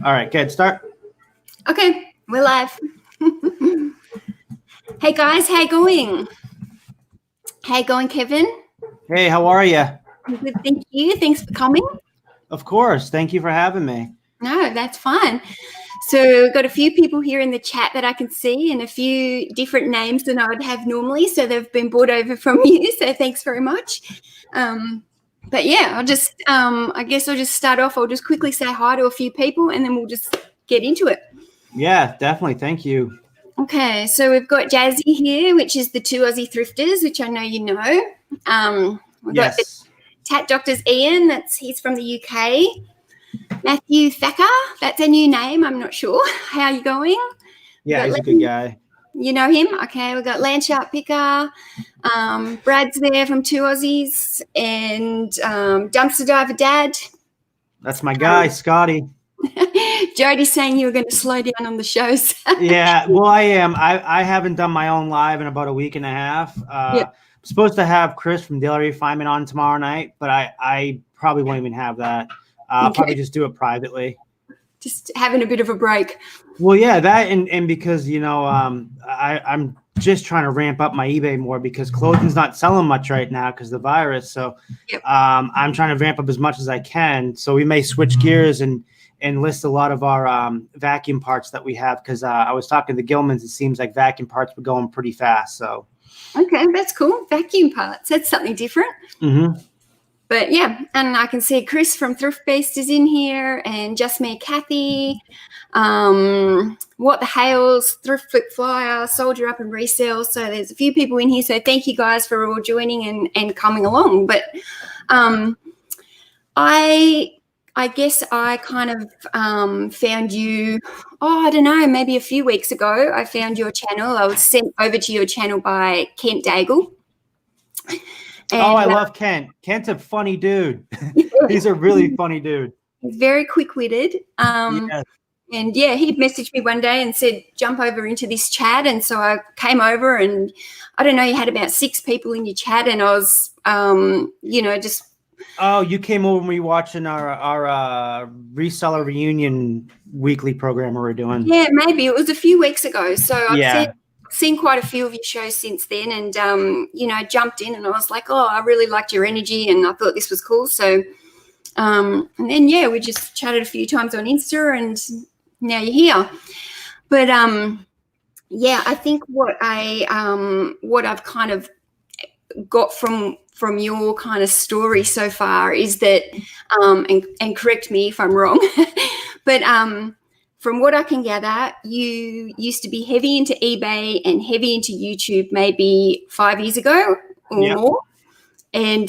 All right, good. Start. Okay, we're live. Hey guys, how you going? How you going, Kevin? Hey, how are you? I'm good, thank you. Thanks for coming. Of course. Thank you for having me. No, that's fine. So we've got a few people here in the chat that I can see and a few different names than I would have normally. So they've been brought over from you. So thanks very much. But yeah, I guess I'll just start off. I'll just quickly say hi to a few people and then we'll just get into it. Yeah, definitely. Thank you. Okay, so we've got Jazzy here, which is the two Aussie thrifters, which I know you know. We've got the Tat Doctors Ian, he's from the UK. Matthew Thacker, that's a new name, I'm not sure. How are you going? Yeah, he's a good guy. You know him? Okay, we've got Landshark Picker. Brad's there from Two Aussies. And Dumpster Diver Dad. That's my guy, Scotty. Jody's saying you were going to slow down on the shows. Yeah, well, I am. I haven't done my own live in about a week and a half. I'm supposed to have Chris from Daily Refinement on tomorrow night, but I probably won't even have that. I'll probably just do it privately. Just having a bit of a break. Well, yeah, that and because, you know, I'm just trying to ramp up my eBay more because clothing's not selling much right now because of the virus. So I'm trying to ramp up as much as I can. So we may switch gears and list a lot of our vacuum parts that we have because I was talking to Gilman's. It seems like vacuum parts were going pretty fast. So okay, that's cool. Vacuum parts. That's something different. Mm-hmm. But yeah, and I can see Chris from Thrift Beast is in here, and Just Me Kathy, What the Hales, Thrift Flip Flyer, Soldier Up and Resell. So there's a few people in here. So thank you guys for all joining and coming along. But I guess I kind of found you, I don't know, maybe a few weeks ago. I found your channel. I was sent over to your channel by Kent Daigle. And, I love Kent. Kent's a funny dude. He's a really funny dude. He's very quick-witted. Yes. And, yeah, he messaged me one day and said, jump over into this chat. And so I came over and, I don't know, you had about 6 people in your chat and I was, you know, just. Oh, you came over when we were watching our reseller reunion weekly program we were doing. Yeah, maybe. It was a few weeks ago. So I've seen quite a few of your shows since then and, you know, jumped in and I was like, oh, I really liked your energy and I thought this was cool. So, and then, yeah, we just chatted a few times on Insta and now you're here. But, yeah, I think what I've kind of got from your kind of story so far is that, and correct me if I'm wrong, but, from what I can gather, you used to be heavy into eBay and heavy into YouTube maybe 5 years ago or more. And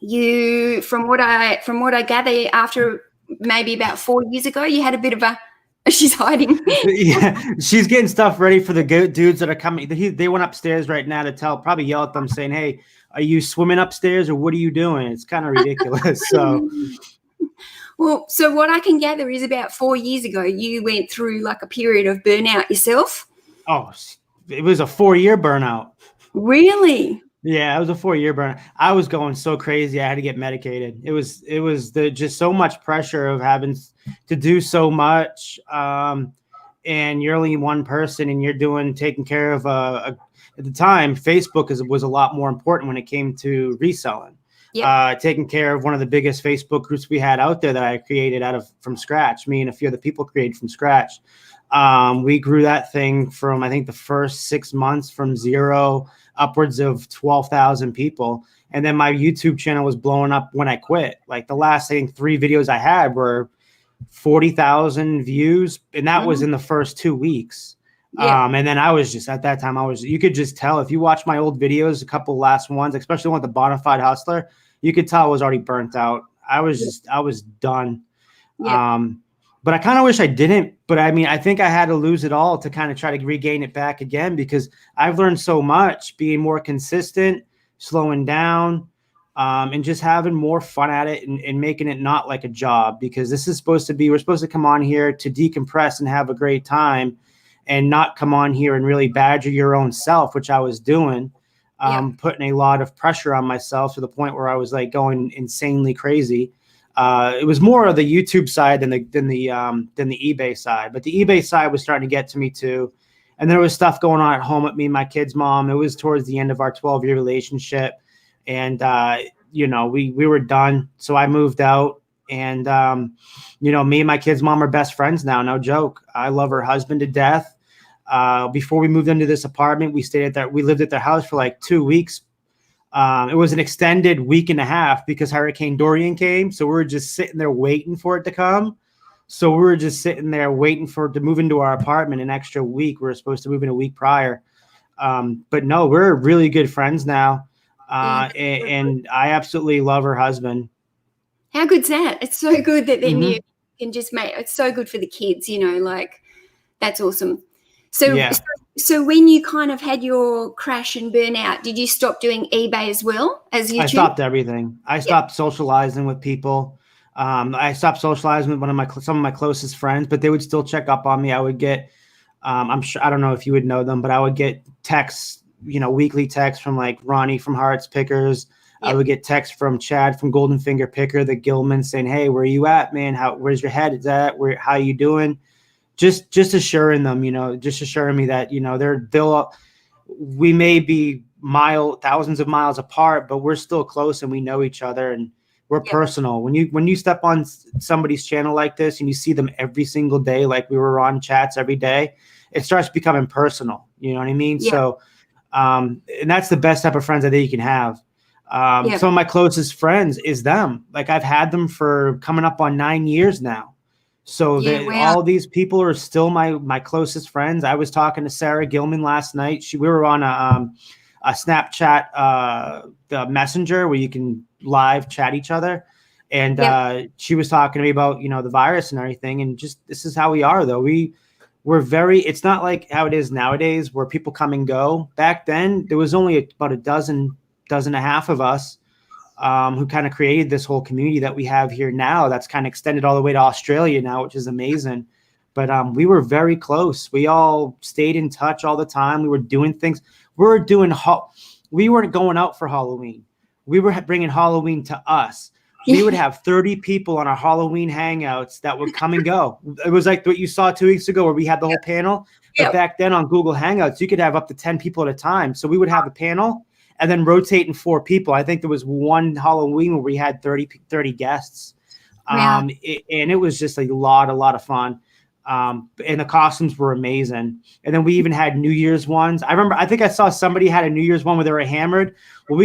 you, from what I gather, after maybe about 4 years ago, you had a bit of a. She's hiding. Yeah, she's getting stuff ready for the dudes that are coming. They went upstairs right now to probably yell at them saying, "Hey, are you swimming upstairs or what are you doing?" It's kind of ridiculous. So. Well, so what I can gather is about 4 years ago, you went through like a period of burnout yourself. Oh, it was a 4-year burnout. Really? Yeah, it was a 4-year burnout. I was going so crazy. I had to get medicated. It was just so much pressure of having to do so much. And you're only one person and you're taking care of at the time, Facebook was a lot more important when it came to reselling. Yep. Taking care of one of the biggest Facebook groups we had out there that I created from scratch. Me and a few other people created from scratch. We grew that thing from, I think, the first 6 months from 0 upwards of 12,000 people. And then my YouTube channel was blowing up when I quit. Like the last, I think, 3 videos I had were 40,000 views. And that was in the first 2 weeks. Yeah. And then I was just, at that time, you could just tell if you watch my old videos, a couple last ones, especially one with the Bonafide Hustler, you could tell I was already burnt out. I was done. Yeah. But I kind of wish I didn't. But I mean, I think I had to lose it all to kind of try to regain it back again because I've learned so much being more consistent, slowing down, and just having more fun at it and making it not like a job because we're supposed to come on here to decompress and have a great time and not come on here and really badger your own self, which I was doing. Putting a lot of pressure on myself to the point where I was like going insanely crazy. It was more of the YouTube side than the eBay side, but the eBay side was starting to get to me too. And there was stuff going on at home with me and my kid's mom. It was towards the end of our 12-year relationship, and we were done. So I moved out, and me and my kid's mom are best friends now. No joke. I love her husband to death. Before we moved into this apartment, we lived at their house for like 2 weeks. It was an extended week and a half because Hurricane Dorian came. So we were just sitting there waiting for it to come. So we were just sitting there waiting for it to move into our apartment an extra week. We were supposed to move in a week prior. But no, we're really good friends now. And I absolutely love her husband. How good's that? It's so good that then you can just it's so good for the kids, that's awesome. So when you kind of had your crash and burnout, did you stop doing eBay as well as YouTube? I stopped everything. I stopped socializing with people. I stopped socializing with some of my closest friends, but they would still check up on me. I would get, I'm sure, I don't know if you would know them, but I would get texts, weekly texts from like Ronnie from Hearts Pickers. Yep. I would get texts from Chad from Golden Finger Picker, the Gilman, saying, "Hey, where are you at, man? Where's your head? Is that how you doing?" Just assuring them, just assuring me that, we may be thousands of miles apart, but we're still close and we know each other and we're personal. When you step on somebody's channel like this and you see them every single day, like we were on chats every day, it starts becoming personal. You know what I mean? Yeah. So, and that's the best type of friends I think you can have. Some of my closest friends is them. Like I've had them for coming up on 9 years now. So all these people are still my closest friends. I was talking to Sarah Gilman last night. We were on a Snapchat, the messenger where you can live chat each other. And she was talking to me about, the virus and everything. And just, this is how we are though. It's not like how it is nowadays where people come and go. Back then, there was only about a dozen and a half of us. Who kind of created this whole community that we have here now that's kind of extended all the way to Australia now, which is amazing. But we were very close. We all stayed in touch all the time. We were doing things. We weren't going out for Halloween. We were bringing Halloween to us. We would have 30 people on our Halloween hangouts that would come and go. It was like what you saw 2 weeks ago where we had the whole panel. But back then on Google Hangouts, you could have up to 10 people at a time. So we would have a panel and then rotating 4 people. I think there was one Halloween where we had 30 guests. And it was just a lot of fun. And the costumes were amazing. And then we even had New Year's ones. I think I saw somebody had a New Year's one where they were hammered. Well,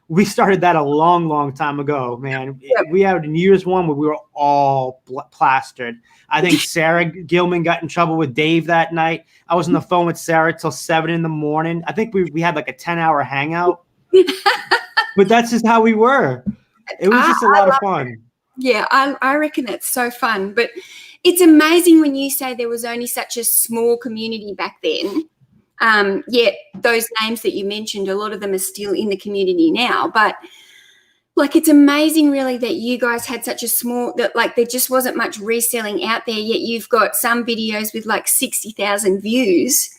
we started that a long time ago, man. We had a New Year's one where we were all plastered. I think Sarah Gilman got in trouble with Dave that night. I was on the phone with Sarah till 7 a.m. I think we had like a 10-hour hangout. But that's just how we were. It was just a lot of fun. Yeah, I reckon that's so fun. But it's amazing when you say there was only such a small community back then. Yet those names that you mentioned, a lot of them are still in the community now. But like, it's amazing really that you guys had such a small, that like there just wasn't much reselling out there, yet you've got some videos with like 60,000 views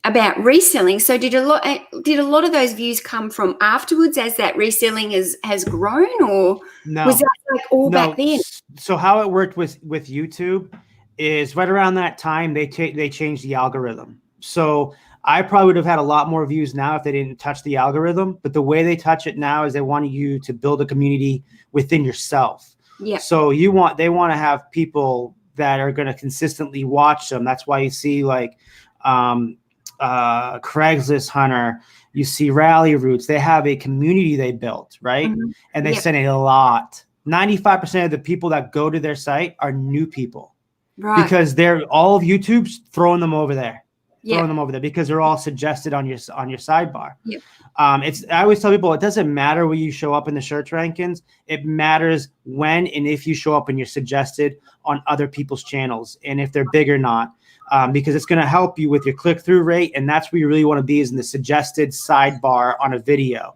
about reselling. So did a lot of those views come from afterwards as that reselling has grown, or was that like all back then? So how it worked with YouTube is right around that time they changed the algorithm. So I probably would have had a lot more views now if they didn't touch the algorithm. But the way they touch it now is they want you to build a community within yourself. Yeah. So they want to have people that are going to consistently watch them. That's why you see like Craigslist Hunter, you see Rally Roots. They have a community they built, right? Mm-hmm. And they send a lot. 95% of the people that go to their site are new people, right? Because they're all of YouTube's throwing them over there. Throwing them over there because they're all suggested on your sidebar. Yep. I always tell people it doesn't matter where you show up in the search rankings. It matters when and if you show up and you're suggested on other people's channels and if they're big or not, because it's going to help you with your click-through rate, and that's where you really want to be, is in the suggested sidebar on a video,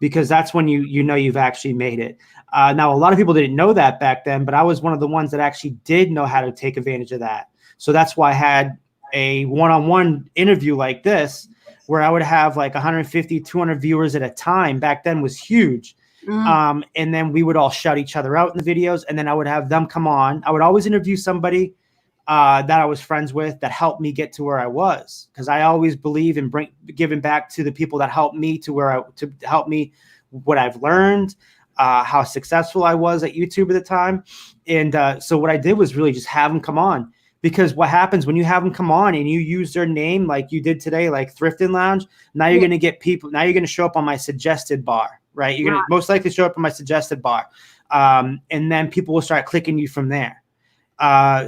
because that's when you know you've actually made it. Now, a lot of people didn't know that back then, but I was one of the ones that actually did know how to take advantage of that. So that's why I had a one-on-one interview like this, where I would have like 150, 200 viewers at a time. Back then was huge. And then we would all shout each other out in the videos, and then I would have them come on. I would always interview somebody that I was friends with that helped me get to where I was, because I always believe in giving back to the people that helped me to help me what I've learned, how successful I was at YouTube at the time. And so what I did was really just have them come on, because what happens when you have them come on and you use their name like you did today, like Thrifting Lounge, now you're going to get people, now you're going to show up on my suggested bar, right? You're going to most likely show up on my suggested bar. And then people will start clicking you from there.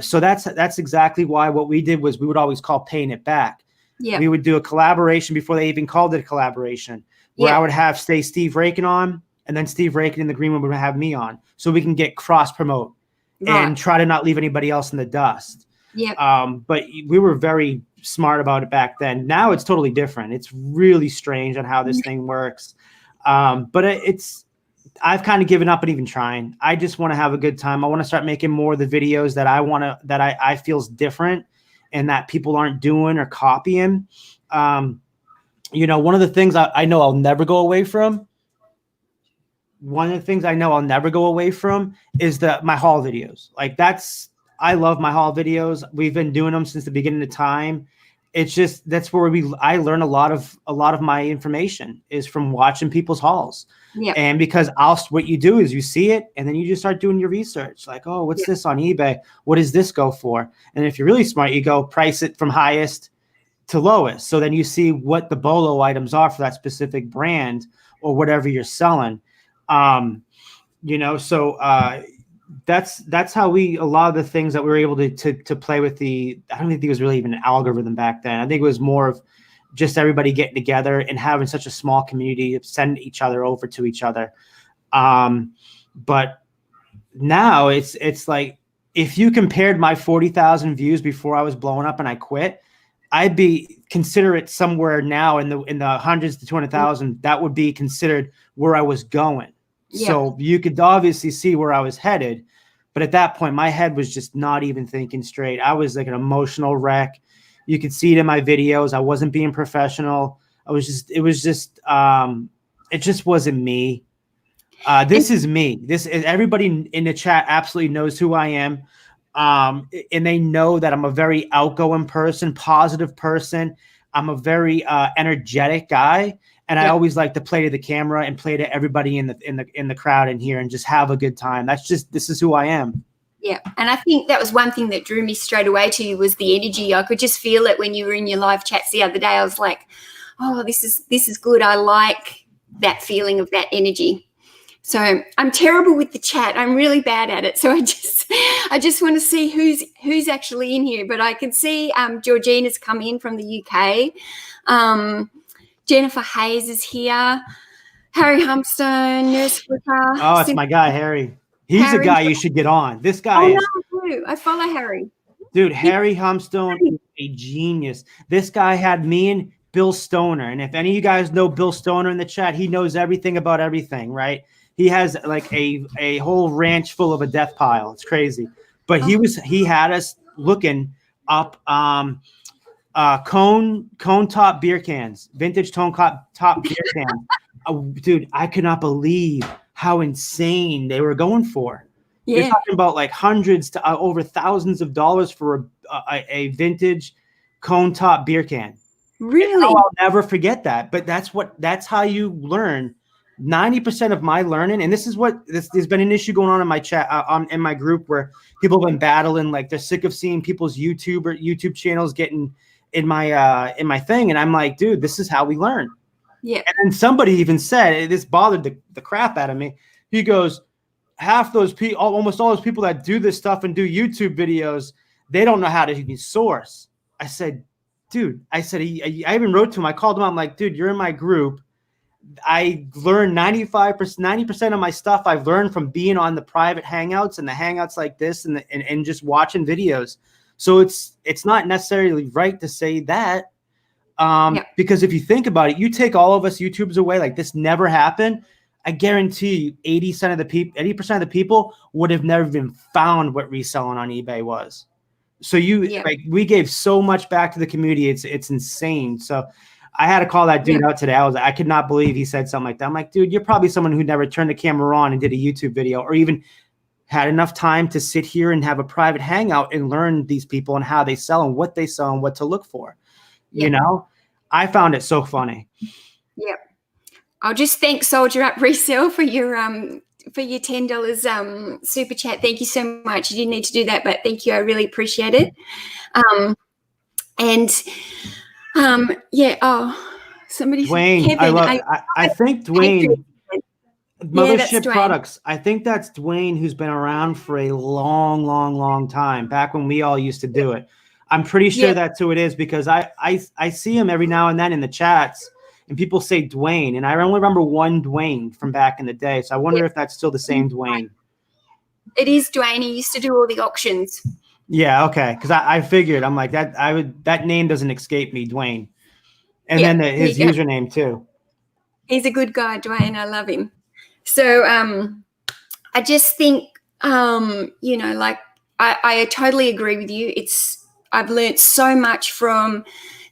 So that's exactly why what we did was we would always call paying it back. Yeah. We would do a collaboration before they even called it a collaboration, where I would have Steve Rakin on, and then Steve Rakin in the green room would have me on, so we can get cross promote and try to not leave anybody else in the dust. Yeah. But we were very smart about it back then. Now it's totally different. It's really strange on how this thing works. But I've kind of given up on even trying. I just want to have a good time. I want to start making more of the videos that I feel is different and that people aren't doing or copying. One of the things I know I'll never go away from. One of the things I know I'll never go away from is my haul videos. I love my haul videos. We've been doing them since the beginning of time. It's just, that's where I learn a lot of my information is from watching people's hauls. Yeah. And because what you do is you see it and then you just start doing your research. Like, oh, what's this on eBay? What does this go for? And if you're really smart, you go price it from highest to lowest. So then you see what the BOLO items are for that specific brand or whatever you're selling. That's how a lot of the things that we were able to play with I don't think it was really even an algorithm back then. I think it was more of just everybody getting together and having such a small community to send each other over to each other. But now it's like, if you compared my 40,000 views before I was blowing up and I quit, I'd be considered somewhere now in the hundreds to 200,000. That would be considered where I was going. Yeah. So you could obviously see where I was headed. But at that point, my head was just not even thinking straight. I was like an emotional wreck. You could see it in my videos. I wasn't being professional. It just wasn't me. This is me. Everybody in the chat absolutely knows who I am. And they know that I'm a very outgoing person, positive person. I'm a very energetic guy. And I always like to play to the camera and play to everybody in the crowd in here and just have a good time. This is who I am. Yeah. And I think that was one thing that drew me straight away to you was the energy. I could just feel it when you were in your live chats the other day. I was like, oh, this is good. I like that feeling of that energy. So I'm terrible with the chat. I'm really bad at it. So I just want to see who's actually in here. But I can see Georgina's come in from the UK. Jennifer Hayes is here. Harry Humstone, Nurse Flicker. Oh, it's my guy, Harry. He's a guy you should get on. This guy is. No, I follow Harry. Dude, Harry Humstone is a genius. This guy had me and Bill Stoner. And if any of you guys know Bill Stoner in the chat, he knows everything about everything, right? He has like a whole ranch full of a death pile. It's crazy. But he had us looking up cone top beer cans, vintage top beer cans. Dude, I could not believe how insane they were going for. Yeah. You're talking about like hundreds to over thousands of dollars for a vintage cone top beer can. Really? I'll never forget that. But that's how you learn. 90% of my learning, and this is there's been an issue going on in my chat, in my group, where people have been battling, like they're sick of seeing people's YouTube channels getting in my thing, and I'm like, dude, this is how we learn. Yeah. And then somebody even said, this bothered the crap out of me. He goes, half those people, almost all those people that do this stuff and do YouTube videos, they don't know how to even source. I said, dude, I even wrote to him. I called him out. I'm like, dude, you're in my group. I learned 90% of my stuff I've learned from being on the private hangouts and the hangouts like this and just watching videos. So it's not necessarily right to say that. Because if you think about it, you take all of us YouTubers away, like this never happened. I guarantee you 80% of the people would have never even found what reselling on eBay was. So we gave so much back to the community. It's insane. So I had to call that dude out today. I could not believe he said something like that. I'm like, dude, you're probably someone who never turned the camera on and did a YouTube video, or even had enough time to sit here and have a private hangout and learn these people and how they sell and what they sell and what to look for. You know, I found it so funny. Yep. I'll just thank Soldier Up Resell for your $10 super chat. Thank you so much. You didn't need to do that, but thank you. I really appreciate it. Somebody Dwayne, Kevin, I think Dwayne, Mothershipproducts. I think that's Dwayne, who's been around for a long time, back when we all used to do it. I'm pretty sure that's who it is, because I see him every now and then in the chats, and people say Dwayne, and I only remember one Dwayne from back in the day. So I wonder if that's still the same Dwayne. It is Dwayne. He used to do all the auctions. Yeah, okay. Because I figured, I'm like, that name doesn't escape me, Dwayne. And then his username too. He's a good guy, Dwayne. I love him. So I just think, you know, like I totally agree with you. I've learned so much from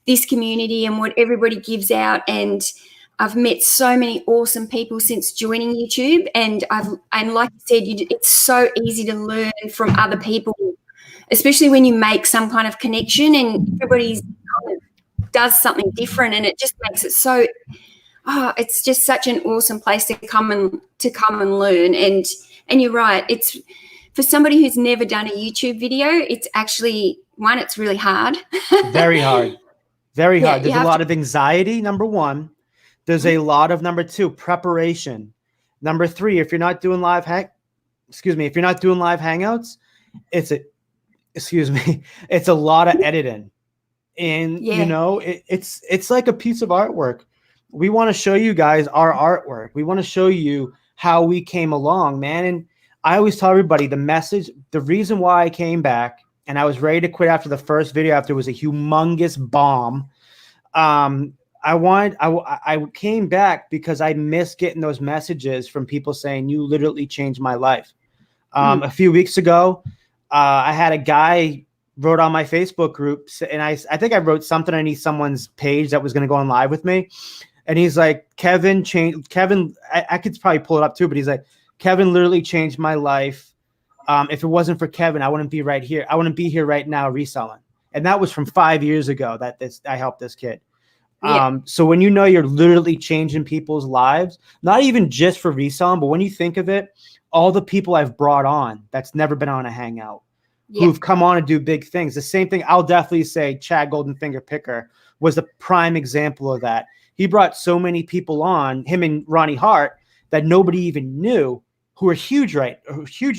this community and what everybody gives out, and I've met so many awesome people since joining YouTube, and like you said, it's so easy to learn from other people, especially when you make some kind of connection and everybody kind of does something different, and it just makes it so it's just such an awesome place to come and learn. And you're right, it's for somebody who's never done a YouTube video, it's actually it's really hard. Very hard. Very hard. There's a lot of anxiety, number one. There's a lot of, number two, preparation. Number three, if you're not doing live hangouts, it's a lot of editing. And you know, it's like a piece of artwork. We want to show you guys our artwork. We want to show you how we came along, man. And I always tell everybody the reason why I came back, and I was ready to quit after the first video, after it was a humongous bomb. I came back because I missed getting those messages from people saying, you literally changed my life. A few weeks ago, I had a guy wrote on my Facebook group, and I think I wrote something underneath someone's page that was going to go on live with me. And he's like, Kevin, I could probably pull it up too, but he's like, Kevin literally changed my life. If it wasn't for Kevin, I wouldn't be right here. I wouldn't be here right now reselling. And that was from 5 years ago that I helped this kid. So when you know you're literally changing people's lives, not even just for reselling, but when you think of it, all the people I've brought on that's never been on a hangout, who've come on to do big things. The same thing, I'll definitely say Chad Goldenfinger Picker was the prime example of that. He brought so many people on, him and Ronnie Hart, that nobody even knew, who are huge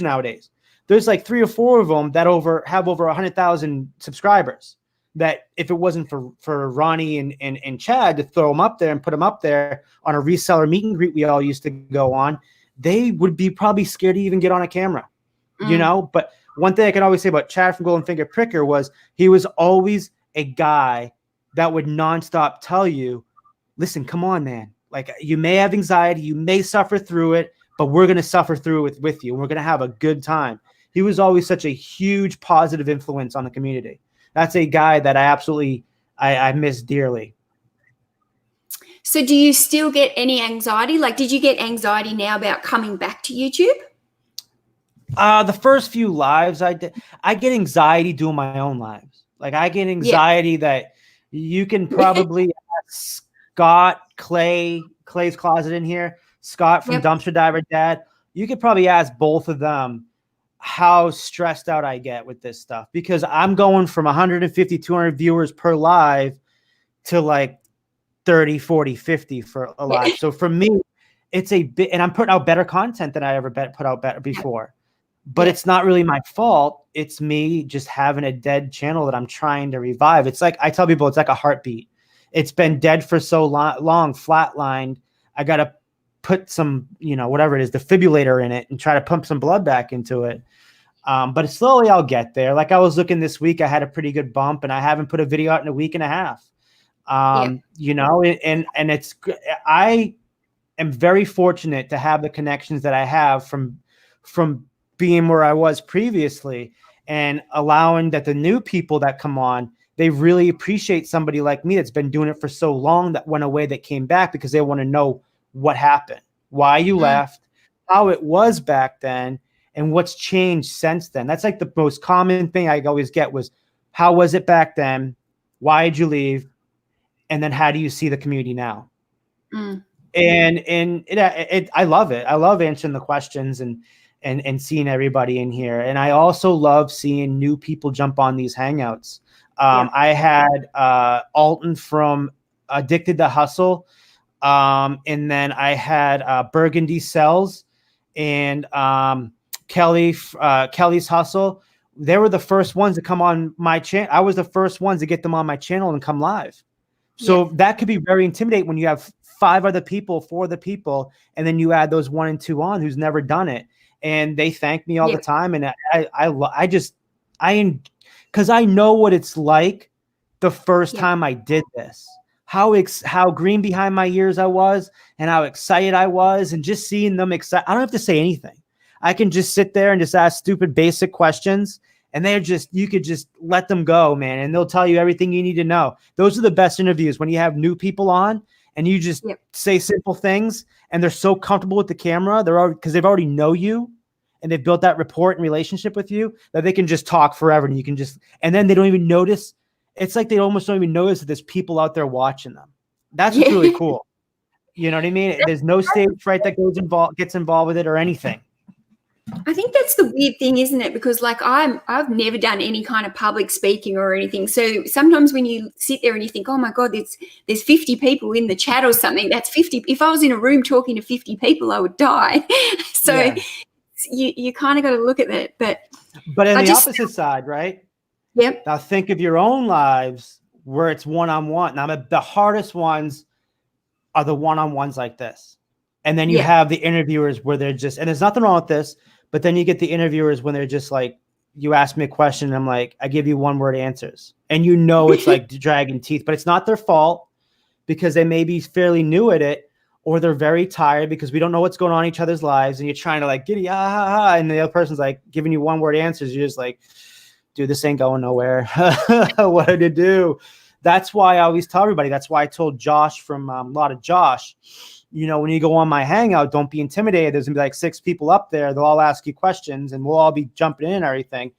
nowadays. There's like 3 or 4 of them that have over 100,000 subscribers. That if it wasn't for Ronnie and Chad to throw them up there and put them up there on a reseller meet and greet we all used to go on, they would be probably scared to even get on a camera, you know? But one thing I can always say about Chad from Goldenfinger Picker was he was always a guy that would nonstop tell you, listen, come on, man. Like, you may have anxiety, you may suffer through it, but we're going to suffer through it with you. And we're going to have a good time. He was always such a huge positive influence on the community. That's a guy that I miss dearly. So do you still get any anxiety? Like, did you get anxiety now about coming back to YouTube? The first few lives I did, I get anxiety doing my own lives. Like, I get anxiety that you can probably ask Scott, Clay's Closet in here, Scott from Dumpster Diver Dad. You could probably ask both of them how stressed out I get with this stuff, because I'm going from 150, 200 viewers per live to like 30, 40, 50 for a live. So for me, it's a bit, and I'm putting out better content than I ever put out better before, but it's not really my fault. It's me just having a dead channel that I'm trying to revive. It's like, I tell people, it's like a heartbeat. It's been dead for so long, flatlined. I got to put some, whatever it is, defibrillator in it and try to pump some blood back into it. But slowly I'll get there. Like, I was looking this week, I had a pretty good bump, and I haven't put a video out in a week and a half. And I am very fortunate to have the connections that I have from being where I was previously, and allowing that the new people that come on they really appreciate somebody like me that's been doing it for so long, that went away, that came back, because they want to know what happened, why you left, how it was back then, and what's changed since then. That's like the most common thing I always get was, how was it back then? Why did you leave? And then how do you see the community now? And I love it. I love answering the questions and seeing everybody in here. And I also love seeing new people jump on these hangouts. I had Alton from Addicted to Hustle. And then I had Burgundy Sells and Kelly's Hustle. They were the first ones to come on my channel. I was the first ones to get them on my channel and come live. So that could be very intimidating when you have 4 other people, and then you add those 1 and 2 on who's never done it. And they thank me all the time. And because I know what it's like the first time I did this, how green behind my ears I was, and how excited I was, and just seeing them excited. I don't have to say anything. I can just sit there and just ask stupid basic questions, and you could just let them go, man. And they'll tell you everything you need to know. Those are the best interviews, when you have new people on and you just say simple things, and they're so comfortable with the camera. Because they've already know you, and they've built that rapport and relationship with you, that they can just talk forever, and you can and then they don't even notice. It's like they almost don't even notice that there's people out there watching them. That's what's really cool. You know what I mean? There's no stage fright that gets involved with it or anything. I think that's the weird thing, isn't it? Because like I've never done any kind of public speaking or anything. So sometimes when you sit there and you think, oh my God, there's 50 people in the chat or something. That's 50. If I was in a room talking to 50 people, I would die. So you kind of got to look at that. But on the opposite side, right? Yep. Now think of your own lives where it's one-on-one. Now the hardest ones are the one-on-ones like this. And then you have the interviewers where they're just, and there's nothing wrong with this, but then you get the interviewers when they're just like, you ask me a question, and I'm like, I give you 1-word answers. And it's like dragging teeth, but it's not their fault, because they may be fairly new at it, or they're very tired because we don't know what's going on in each other's lives. And you're trying to like, giddy, and the other person's like giving you 1-word answers. You're just like, dude, this ain't going nowhere. What did it do? That's why I always tell everybody. That's why I told Josh from a lot of Josh, when you go on my hangout, don't be intimidated. There's gonna be like 6 people up there. They'll all ask you questions, and we'll all be jumping in and everything.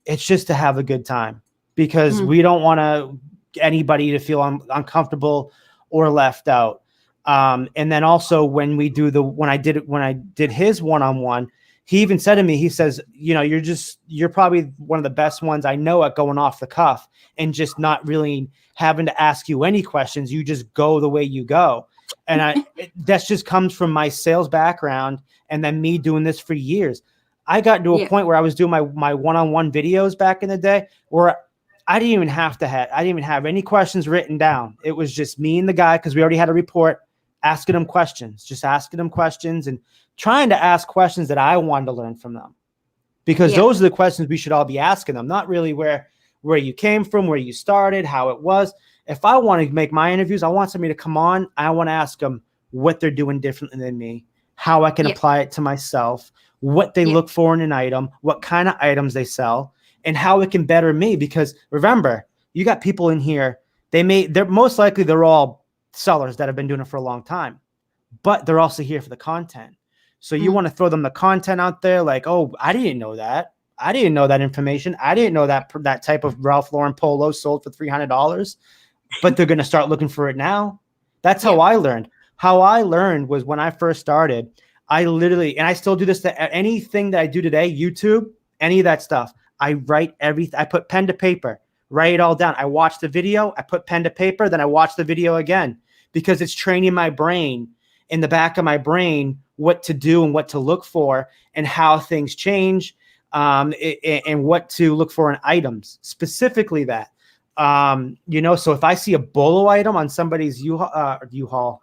It's just to have a good time, because we don't want anybody to feel uncomfortable or left out. And then also when I did his one-on-one, he even said to me, he says, you're probably one of the best ones I know at going off the cuff and just not really having to ask you any questions. You just go the way you go. And that just comes from my sales background, and then me doing this for years. I got to a point where I was doing my one-on-one videos back in the day where I didn't even have any questions written down. It was just me and the guy, because we already had a report, asking him questions and trying to ask questions that I wanted to learn from them, because those are the questions we should all be asking them, not really where you came from, where you started, how it was. If I want to make my interviews, I want somebody to come on. I want to ask them what they're doing differently than me, how I can apply it to myself, what they look for in an item, what kind of items they sell, and how it can better me. Because remember, you got people in here, they're most likely they're all sellers that have been doing it for a long time, but they're also here for the content. So you want to throw them the content out there, like, oh, I didn't know that. I didn't know that information. I didn't know that type of Ralph Lauren polo sold for $300, but they're going to start looking for it now. That's how I learned. How I learned was when I first started, I literally, and I still do this to anything that I do today, YouTube, any of that stuff. I write everything. I put pen to paper, write it all down. I watch the video, I put pen to paper, then I watch the video again, because it's training my brain, in the back of my brain, what to do and what to look for and how things change, and what to look for in items, specifically that. So if I see a bolo item on somebody's U-Haul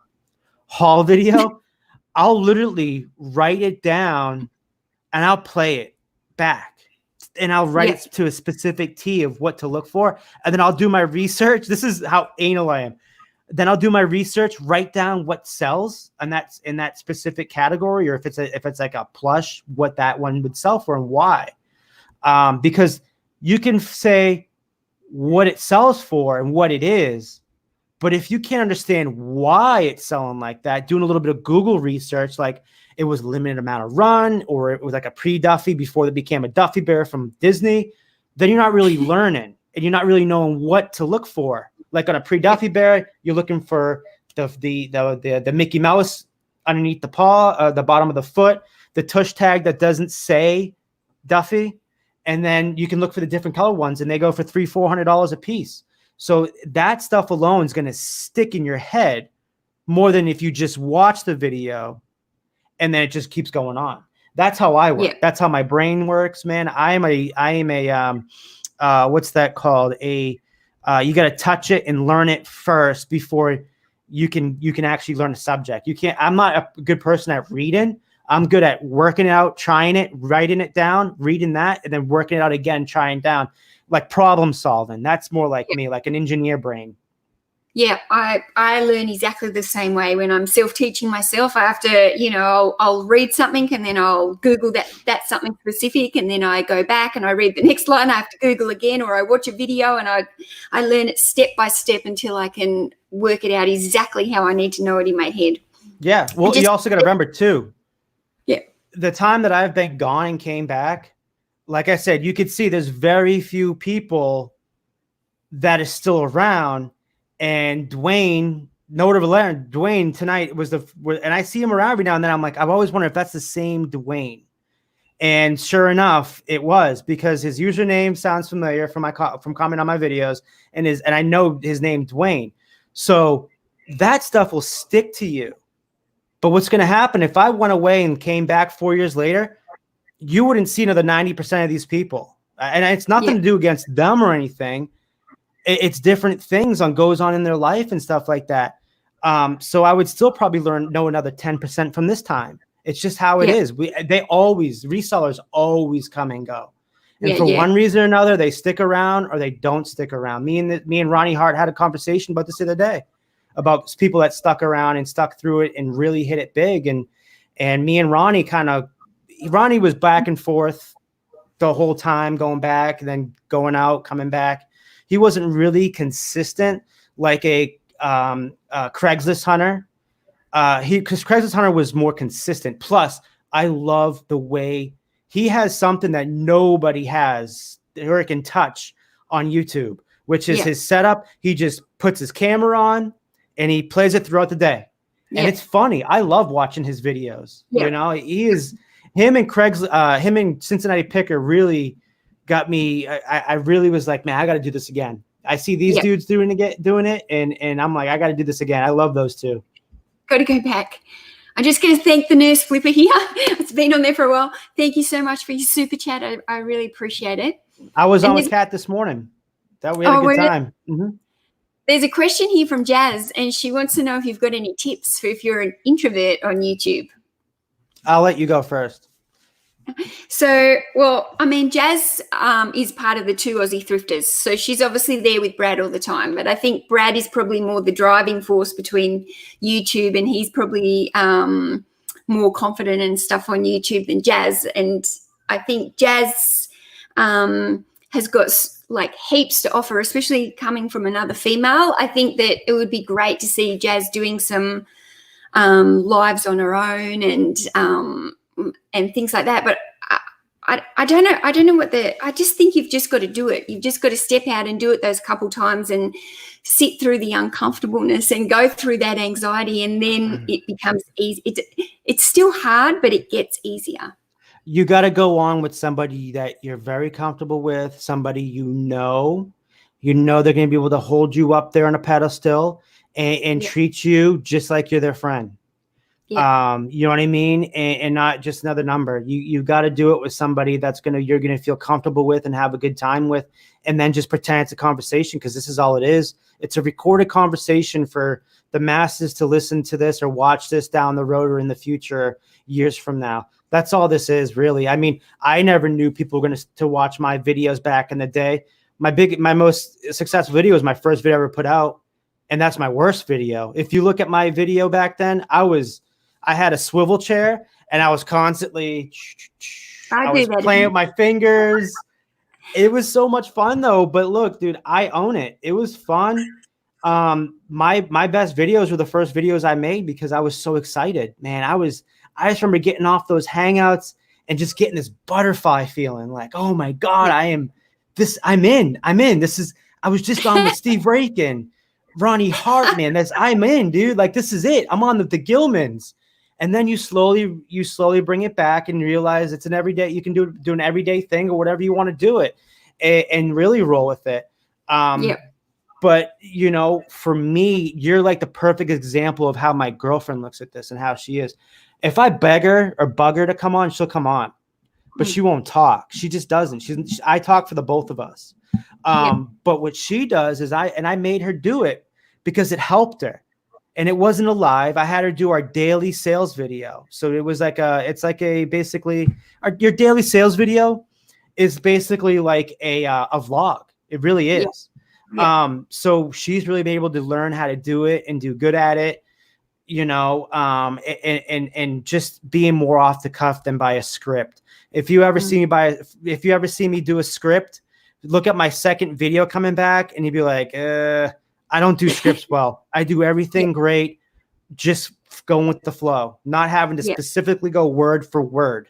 haul video, I'll literally write it down and I'll play it back, and I'll write it to a specific T of what to look for. And then I'll do my research. This is how anal I am. Then I'll do my research, write down what sells, and that's in that specific category, or if it's like a plush, what that one would sell for and why. Because you can say what it sells for and what it is. But if you can't understand why it's selling like that, doing a little bit of Google research, like it was a limited amount of run, or it was like a pre-Duffy before it became a Duffy Bear from Disney, then you're not really learning and you're not really knowing what to look for. Like on a pre-Duffy Bear, you're looking for the Mickey Mouse underneath the paw, the bottom of the foot, the tush tag that doesn't say Duffy. And then you can look for the different color ones, and they go for $300-400 a piece. So that stuff alone is going to stick in your head more than if you just watch the video and then it just keeps going on. That's how I work. Yeah. That's how my brain works, man. I am a what's that called? You got to touch it and learn it first before you can actually learn a subject. I'm not a good person at reading. I'm good at working it out, trying it, writing it down, reading that, and then working it out again, trying down, like problem solving. That's more like me, like an engineer brain. Yeah, I learn exactly the same way. When I'm self-teaching myself, I have to, I'll read something and then I'll Google that's something specific, and then I go back and I read the next line. I have to Google again, or I watch a video and I learn it step by step until I can work it out exactly how I need to know it in my head. Yeah, well, you also got to remember too, yeah, the time that I've been gone and came back, like I said, you could see there's very few people that is still around. And Dwayne, Dwayne tonight and I see him around every now and then. I'm like, I've always wondered if that's the same Dwayne. And sure enough, it was, because his username sounds familiar from commenting on my videos, and I know his name, Dwayne. So that stuff will stick to you. But what's going to happen if I went away and came back 4 years later? You wouldn't see another 90% of these people, and it's nothing to do against them or anything. It's different things goes on in their life and stuff like that. So I would still probably know another 10% from this time. It's just how it is. Resellers always come and go. And for one reason or another, they stick around or they don't stick around. Me and Ronnie Hart had a conversation about this the other day, about people that stuck around and stuck through it and really hit it big. And me and Ronnie Ronnie was back and forth the whole time, going back and then going out, coming back. He wasn't really consistent like a Craigslist hunter. Because Craigslist hunter was more consistent. Plus, I love the way he has something that nobody has or can touch on YouTube, which is his setup. He just puts his camera on and he plays it throughout the day. And it's funny. I love watching his videos. You know, him and Cincinnati Picker really got me. I really was like, man, I got to do this again. I see these dudes doing it, and I'm like, I got to do this again. I love those two. Got to go back. I'm just going to thank the nurse Flipper here. It's been on there for a while. Thank you so much for your super chat. I really appreciate it. I was on with Kat this morning. We had a good time. Mm-hmm. There's a question here from Jaz, and she wants to know if you've got any tips for if you're an introvert on YouTube. I'll let you go first. So, well, I mean, Jaz is part of the Two Aussie Thrifters. So she's obviously there with Brad all the time. But I think Brad is probably more the driving force between YouTube, and he's probably more confident and stuff on YouTube than Jaz. And I think Jaz has got like heaps to offer, especially coming from another female. I think that it would be great to see Jaz doing some lives on her own and things like that. But I don't know. I just think you've just got to do it. You've just got to step out and do it those couple times and sit through the uncomfortableness and go through that anxiety, and then it becomes easy. It's still hard, but it gets easier. You got to go on with somebody that you're very comfortable with, somebody you know they're going to be able to hold you up there on a pedestal and treat you just like you're their friend. Yeah. You know what I mean? And not just another number. You got to do it with somebody you're going to feel comfortable with and have a good time with, and then just pretend it's a conversation, because this is all it is. It's a recorded conversation for the masses to listen to this or watch this down the road or in the future, years from now. That's all this is, really. I mean, I never knew people were going to watch my videos back in the day. My most successful video was my first video I ever put out, and that's my worst video. If you look at my video back then, I had a swivel chair and I was constantly playing with my fingers. It was so much fun though. But look, dude, I own it. It was fun. My best videos were the first videos I made because I was so excited, man. I just remember getting off those hangouts and just getting this butterfly feeling like, oh my God, I'm in. I was just on with Steve Rakin, Ronnie Hart, man. I'm in, dude. Like, this is it. I'm on the Gilmans. And then you slowly bring it back and realize it's an everyday, you can do an everyday thing or whatever you want to do it and really roll with it. But, you know, for me, you're like the perfect example of how my girlfriend looks at this and how she is. If I beg her or bug her to come on, she'll come on, but she won't talk. She just doesn't. I talk for the both of us. But what she does is I made her do it because it helped her. And it wasn't a live. I had her do our daily sales video. So it was like your daily sales video is basically like a vlog. It really is. So she's really been able to learn how to do it and do good at it, you know, and just being more off the cuff than by a script. If you ever see me do a script, look at my second video coming back and you'd be like, I don't do scripts well. I do everything great, just going with the flow, not having to specifically go word for word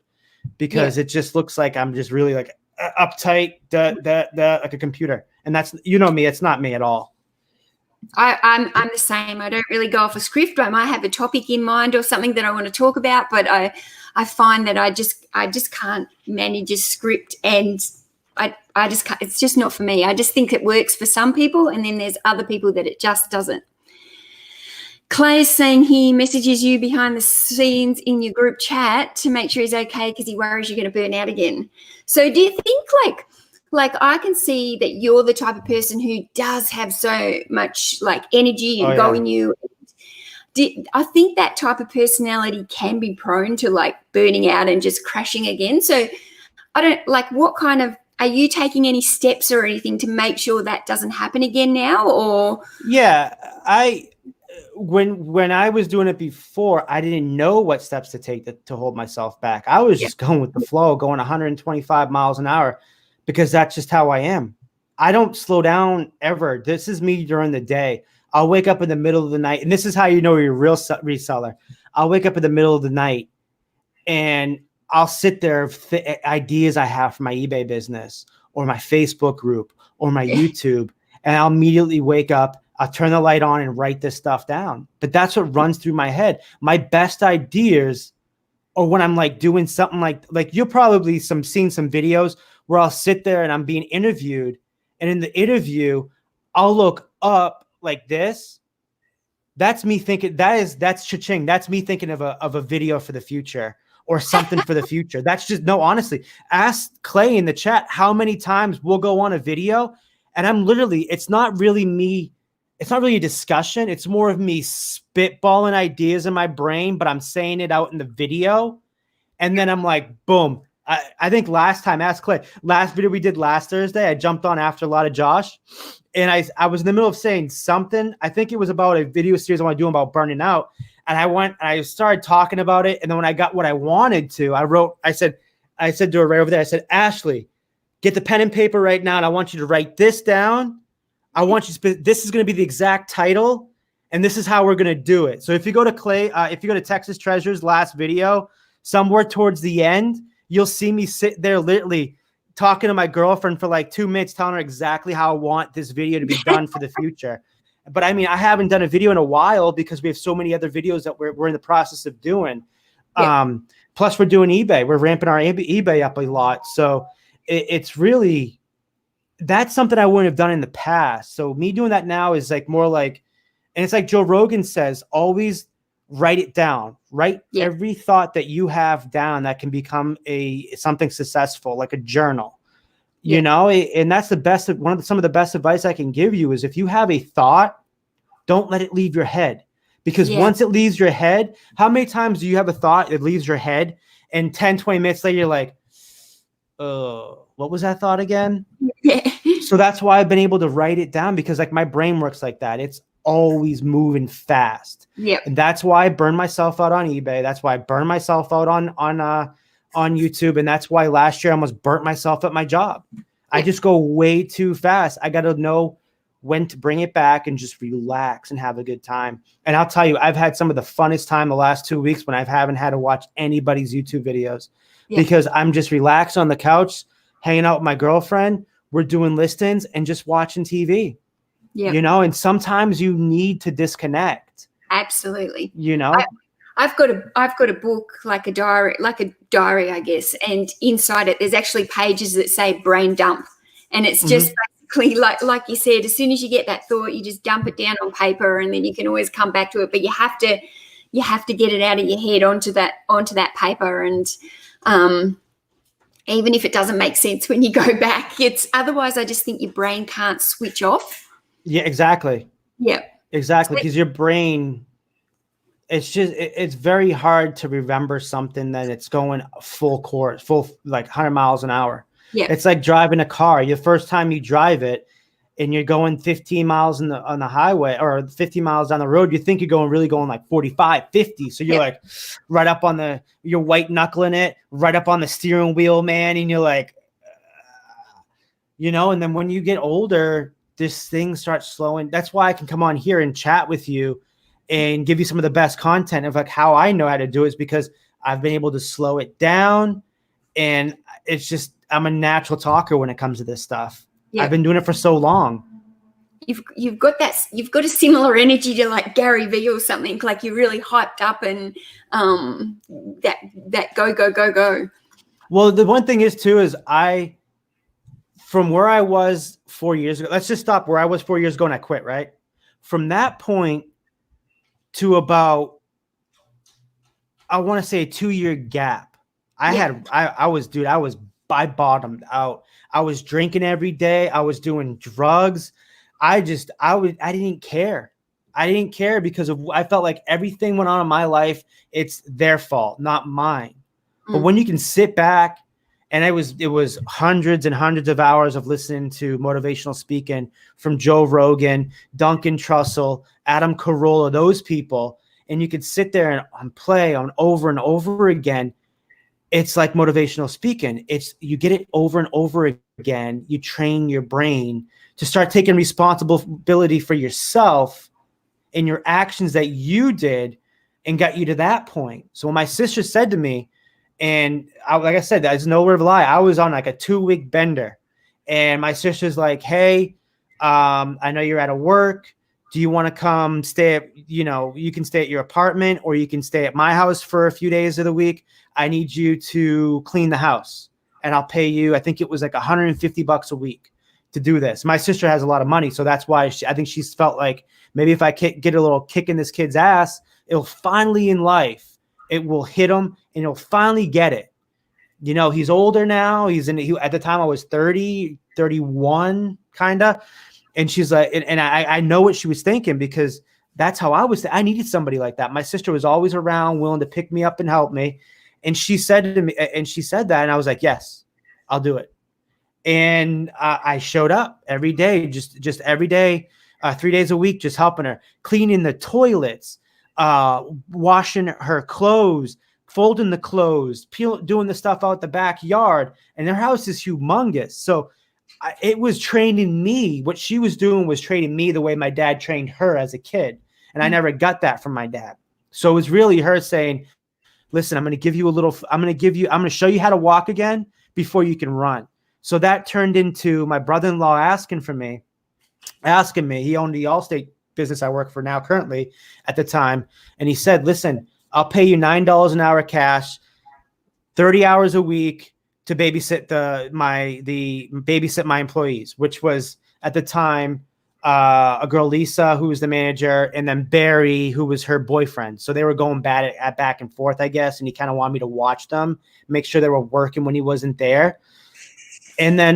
because it just looks like I'm just really like uptight, like a computer. And that's, you know me, it's not me at all. I'm the same. I don't really go off a script. I might have a topic in mind or something that I want to talk about, but I find that I just can't manage a script, and I just can't. It's just not for me. I just think it works for some people, and then there's other people that it just doesn't. Clay's saying he messages you behind the scenes in your group chat to make sure he's okay because he worries you're going to burn out again. So do you think like I can see that you're the type of person who does have so much like energy and go in you. I think that type of personality can be prone to like burning out and just crashing again. So I don't like, what kind of, are you taking any steps or anything to make sure that doesn't happen again now? Or when I was doing it before, I didn't know what steps to take to hold myself back. I was just going with the flow, going 125 miles an hour because that's just how I am. I don't slow down ever. This is me during the day. I'll wake up in the middle of the night, and this is how you know you're a real reseller. I'll wake up in the middle of the night and I'll sit there with ideas I have for my eBay business or my Facebook group or my YouTube, and I'll immediately wake up. I'll turn the light on and write this stuff down. But that's what runs through my head. My best ideas are when I'm like doing something like you'll probably seen some videos where I'll sit there and I'm being interviewed, and in the interview, I'll look up like this. That's me thinking that's cha-ching. That's me thinking of a video for the future or something for the future. That's just, no, honestly, ask Clay in the chat how many times we'll go on a video and I'm literally, it's not really me. It's not really a discussion. It's more of me spitballing ideas in my brain, but I'm saying it out in the video. And then I'm like, boom. I think last time, ask Clay, last video we did last Thursday, I jumped on after a lot of Josh. And I was in the middle of saying something. I think it was about a video series I want to do about burning out. And I started talking about it. And then when I got what I wanted to, I said to her right over there, I said, Ashley, get the pen and paper right now. And I want you to write this down. I want you to, this is going to be the exact title. And this is how we're going to do it. So if you go to Clay, if you go to Texas Treasure's last video, somewhere towards the end, you'll see me sit there literally talking to my girlfriend for like 2 minutes, telling her exactly how I want this video to be done for the future. But I mean, I haven't done a video in a while because we have so many other videos that we're in the process of doing. Yeah. Plus we're doing eBay. We're ramping our eBay up a lot. So it's really, that's something I wouldn't have done in the past. So me doing that now is like more like, and it's like Joe Rogan says, always write it down. Write every thought that you have down that can become something successful, like a journal. You know, and that's the best. Some of the best advice I can give you is if you have a thought, don't let it leave your head, because once it leaves your head, how many times do you have a thought that leaves your head and 10, 20 minutes later, you're like, what was that thought again? So that's why I've been able to write it down, because like my brain works like that. It's always moving fast. Yeah. And that's why I burn myself out on eBay. That's why I burn myself out on YouTube. And that's why last year I almost burnt myself at my job. I just go way too fast. I got to know when to bring it back and just relax and have a good time. And I'll tell you, I've had some of the funnest time the last 2 weeks when I haven't had to watch anybody's YouTube videos because I'm just relaxed on the couch, hanging out with my girlfriend. We're doing listings and just watching TV, you know, and sometimes you need to disconnect. Absolutely. You know, I've got a book, like a diary, I guess. And inside it, there's actually pages that say brain dump. And it's just basically like you said, as soon as you get that thought, you just dump it down on paper, and then you can always come back to it. But you have to get it out of your head onto that paper. And even if it doesn't make sense when you go back, otherwise I just think your brain can't switch off. Yeah, exactly. Yeah, exactly. Because your brain, it's very hard to remember something that it's going full like 100 miles an hour. Yeah. It's like driving a car. The first time you drive it and you're going 15 miles on the highway or 50 miles down the road, you think you're really going like 45, 50. So you're like right up on you're white knuckling it right up on the steering wheel, man. And you're like, you know, and then when you get older, this thing starts slowing. That's why I can come on here and chat with you and give you some of the best content of like how I know how to do it, is because I've been able to slow it down. And it's just, I'm a natural talker when it comes to this stuff. Yeah. I've been doing it for so long. You've got a similar energy to like Gary Vee or something, like you're really hyped up and that go. Well, the one thing is too, is from where I was 4 years ago, let's just stop where I was 4 years ago and I quit, right? From that point to about, I want to say a 2-year gap. I bottomed out. I was drinking every day. I was doing drugs. I didn't care. I didn't care because I felt like everything went on in my life. It's their fault, not mine. But when you can sit back, and it was hundreds and hundreds of hours of listening to motivational speaking from Joe Rogan, Duncan Trussell, Adam Carolla, those people, and you could sit there and play on over and over again. It's like motivational speaking. You get it over and over again. You train your brain to start taking responsibility for yourself and your actions that you did and got you to that point. So when my sister said to me, and like I said, there's no word of a lie, I was on like a 2-week bender, and my sister's like, hey, I know you're out of work. Do you want to come stay at, you can stay at your apartment or you can stay at my house for a few days of the week. I need you to clean the house and I'll pay you. I think it was like $150 a week to do this. My sister has a lot of money. So that's why I think she's felt like maybe if I get a little kick in this kid's ass, it'll finally in life, it will hit him and he'll finally get it. He's older now. At the time I was 30, 31 kind of. And she's like, and I know what she was thinking because that's how I was. I needed somebody like that. My sister was always around, willing to pick me up and help me. And she said that, and I was like, yes, I'll do it. And I showed up every day, just every day, 3 days a week, just helping her, cleaning the toilets, washing her clothes, folding the clothes, doing the stuff out the backyard. And their house is humongous. So it was training me. What she was doing was training me the way my dad trained her as a kid. And I never got that from my dad. So it was really her saying, listen, I'm going to show you how to walk again before you can run. So that turned into my brother-in-law asking me, he owned the Allstate business I work for now currently at the time. And he said, listen, I'll pay you $9 an hour cash, 30 hours a week to babysit my employees, which was at the time a girl, Lisa, who was the manager, and then Barry, who was her boyfriend. So they were going back and forth, I guess. And he kind of wanted me to watch them, make sure they were working when he wasn't there. And then,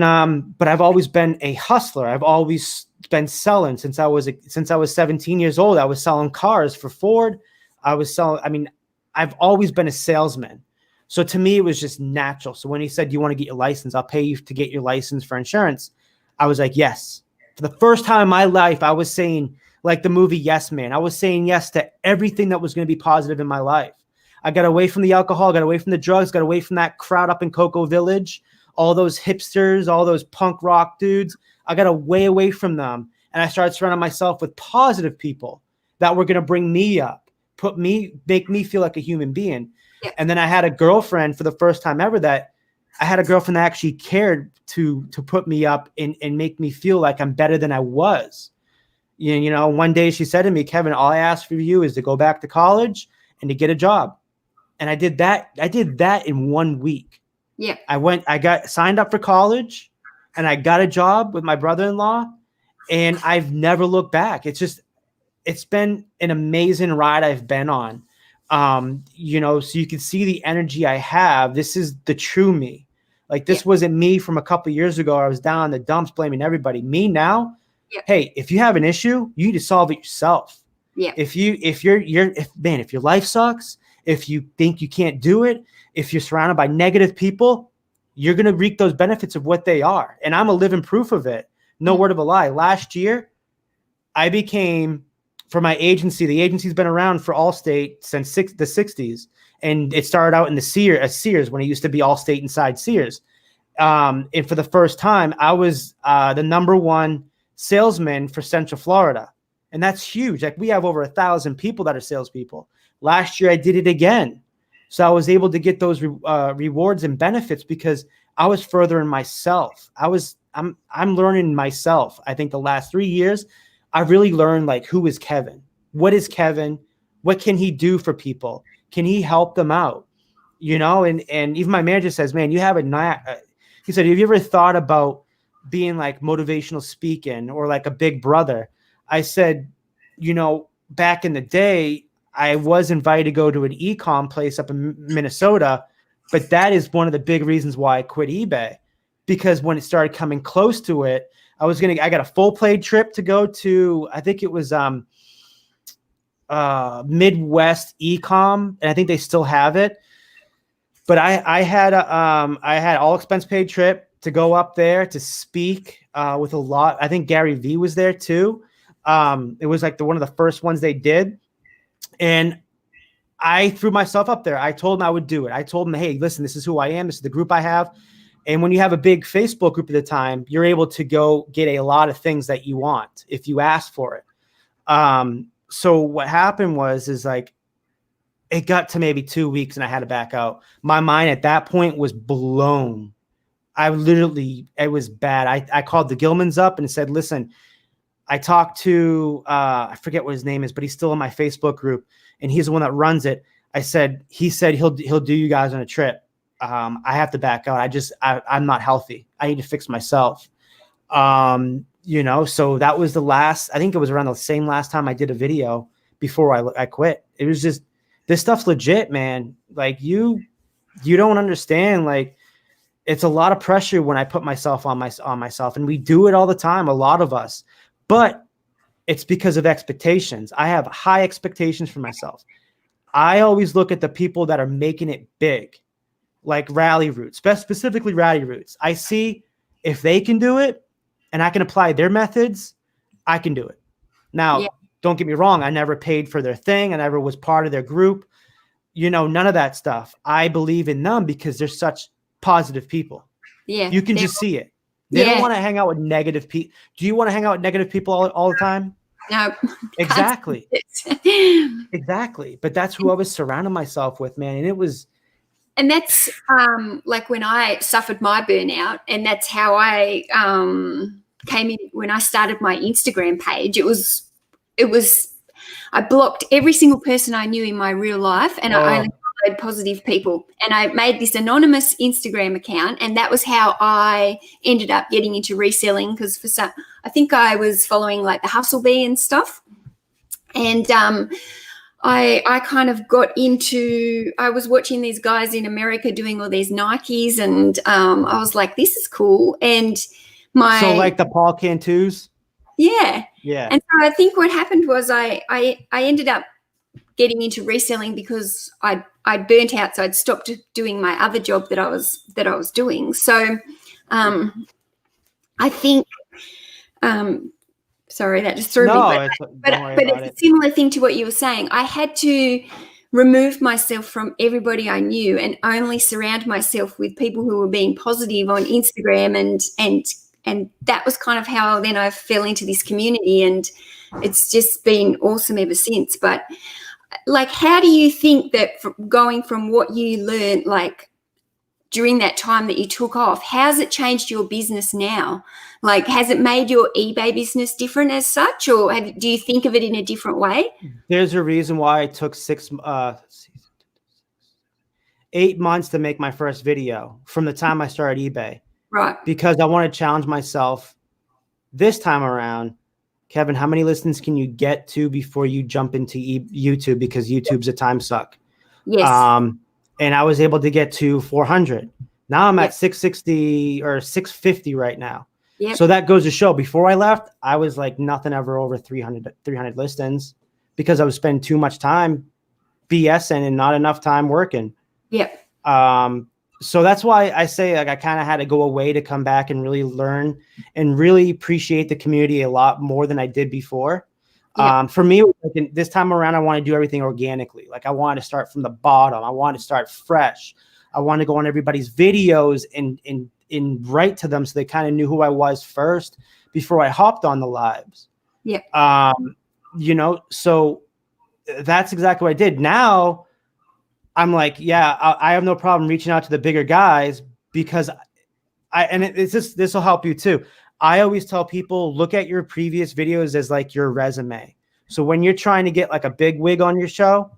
but I've always been a hustler. I've always been selling since I was 17 years old. I was selling cars for Ford. I've always been a salesman. So to me, it was just natural. So when he said, you want to get your license, I'll pay you to get your license for insurance. I was like, yes. For the first time in my life, I was saying, like the movie Yes Man, I was saying yes to everything that was going to be positive in my life. I got away from the alcohol, got away from the drugs, got away from that crowd up in Cocoa Village, all those hipsters, all those punk rock dudes. I got way away from them. And I started surrounding myself with positive people that were going to bring me up, make me feel like a human being. Yeah. And then I had a girlfriend for the first time ever that actually cared to put me up and make me feel like I'm better than I was. You know, one day she said to me, Kevin, all I ask for you is to go back to college and to get a job. And I did that. I did that in 1 week. Yeah. I got signed up for college and I got a job with my brother-in-law, and I've never looked back. It's been an amazing ride I've been on. You know, so you can see the energy I have. This is the true me. Like, this wasn't me from a couple of years ago. I was down in the dumps blaming everybody. Me now, hey, if you have an issue, you need to solve it yourself. Yeah. If your life sucks, if you think you can't do it, if you're surrounded by negative people, you're going to reap those benefits of what they are. And I'm a living proof of it. No word of a lie. Last year, I became, for my agency, the agency's been around for Allstate since the 60s. And it started out in the Sears when it used to be Allstate inside Sears. And for the first time, I was the #1 salesman for Central Florida. And that's huge. Like, we have over 1,000 people that are salespeople. Last year, I did it again. So I was able to get those rewards and benefits because I was furthering myself. I'm learning myself. I think the last 3 years, I've really learned, like, who is Kevin? What is Kevin? What can he do for people? Can he help them out? You know, and even my manager says, man, you have he said, have you ever thought about being like motivational speaking or like a big brother? I said, you know, back in the day, I was invited to go to an e-com place up in Minnesota, but that is one of the big reasons why I quit eBay, because when it started coming close to it, I got a full paid trip to go to, I think it was Midwest e-com, and I think they still have it. But I had all expense paid trip to go up there to speak with a lot. I think Gary Vee was there too. It was like one of the first ones they did. And I threw myself up there. I told him I would do it. I told him, hey, listen, this is who I am. This is the group I have. And when you have a big Facebook group at the time, you're able to go get a lot of things that you want if you ask for it. So what happened was like, it got to maybe 2 weeks and I had to back out. My mind at that point was blown. It was bad. I called the Gilmans up and said, listen, I talked to, I forget what his name is, but he's still in my Facebook group and he's the one that runs it. He said he'll do you guys on a trip. I have to back out. I'm not healthy. I need to fix myself. You know, so that was I think it was around the same last time I did a video before I quit. It was just, this stuff's legit, man. Like, you don't understand. Like, it's a lot of pressure when I put myself on myself, and we do it all the time, a lot of us. But it's because of expectations. I have high expectations for myself. I always look at the people that are making it big, like Rally Roots, specifically Rally Roots. I see if they can do it and I can apply their methods, I can do it. Now, don't get me wrong. I never paid for their thing. I never was part of their group. You know, none of that stuff. I believe in them because they're such positive people. Yeah. You can just see it. They don't want to hang out with negative people. Do you want to hang out with negative people all the time? No. Exactly. Exactly. But that's who I was surrounding myself with, man. And that's like when I suffered my burnout, and that's how I came in when I started my Instagram page. It was I blocked every single person I knew in my real life, and I only followed positive people. And I made this anonymous Instagram account, and that was how I ended up getting into reselling, because I think I was following like the Hustle Bee and stuff. And I kind of got into, I was watching these guys in America doing all these Nikes, and I was like, this is cool. And so like the Paul Cantus? Yeah. Yeah. And so I think what happened was I ended up getting into reselling because I burnt out, so I'd stopped doing my other job that I was doing. So I think sorry, that just threw me. But it's a similar thing to what you were saying. I had to remove myself from everybody I knew and only surround myself with people who were being positive on Instagram, and that was kind of how then I fell into this community, and it's just been awesome ever since. But like, how do you think that going from what you learned, like during that time that you took off, how's it changed your business now? Like, has it made your eBay business different as such, or do you think of it in a different way? There's a reason why it took 8 months to make my first video from the time I started eBay. Right. Because I want to challenge myself this time around. Kevin, how many listens can you get to before you jump into YouTube? Because YouTube's a time suck. Yes. And I was able to get to 400. Now I'm at 660 or 650 right now. Yep. So that goes to show, before I left, I was like nothing ever over 300 listens, because I was spending too much time BSing and not enough time working. Yep. So that's why I say, like, I kind of had to go away to come back and really learn and really appreciate the community a lot more than I did before. Yep. For me, like, this time around, I want to do everything organically. Like, I want to start from the bottom. I want to start fresh. I want to go on everybody's videos and write to them so they kind of knew who I was first before I hopped on the lives. Yeah. You know, so that's exactly what I did. Now I'm like, yeah, I have no problem reaching out to the bigger guys, because this will help you too. I always tell people, look at your previous videos as like your resume. So when you're trying to get like a big wig on your show,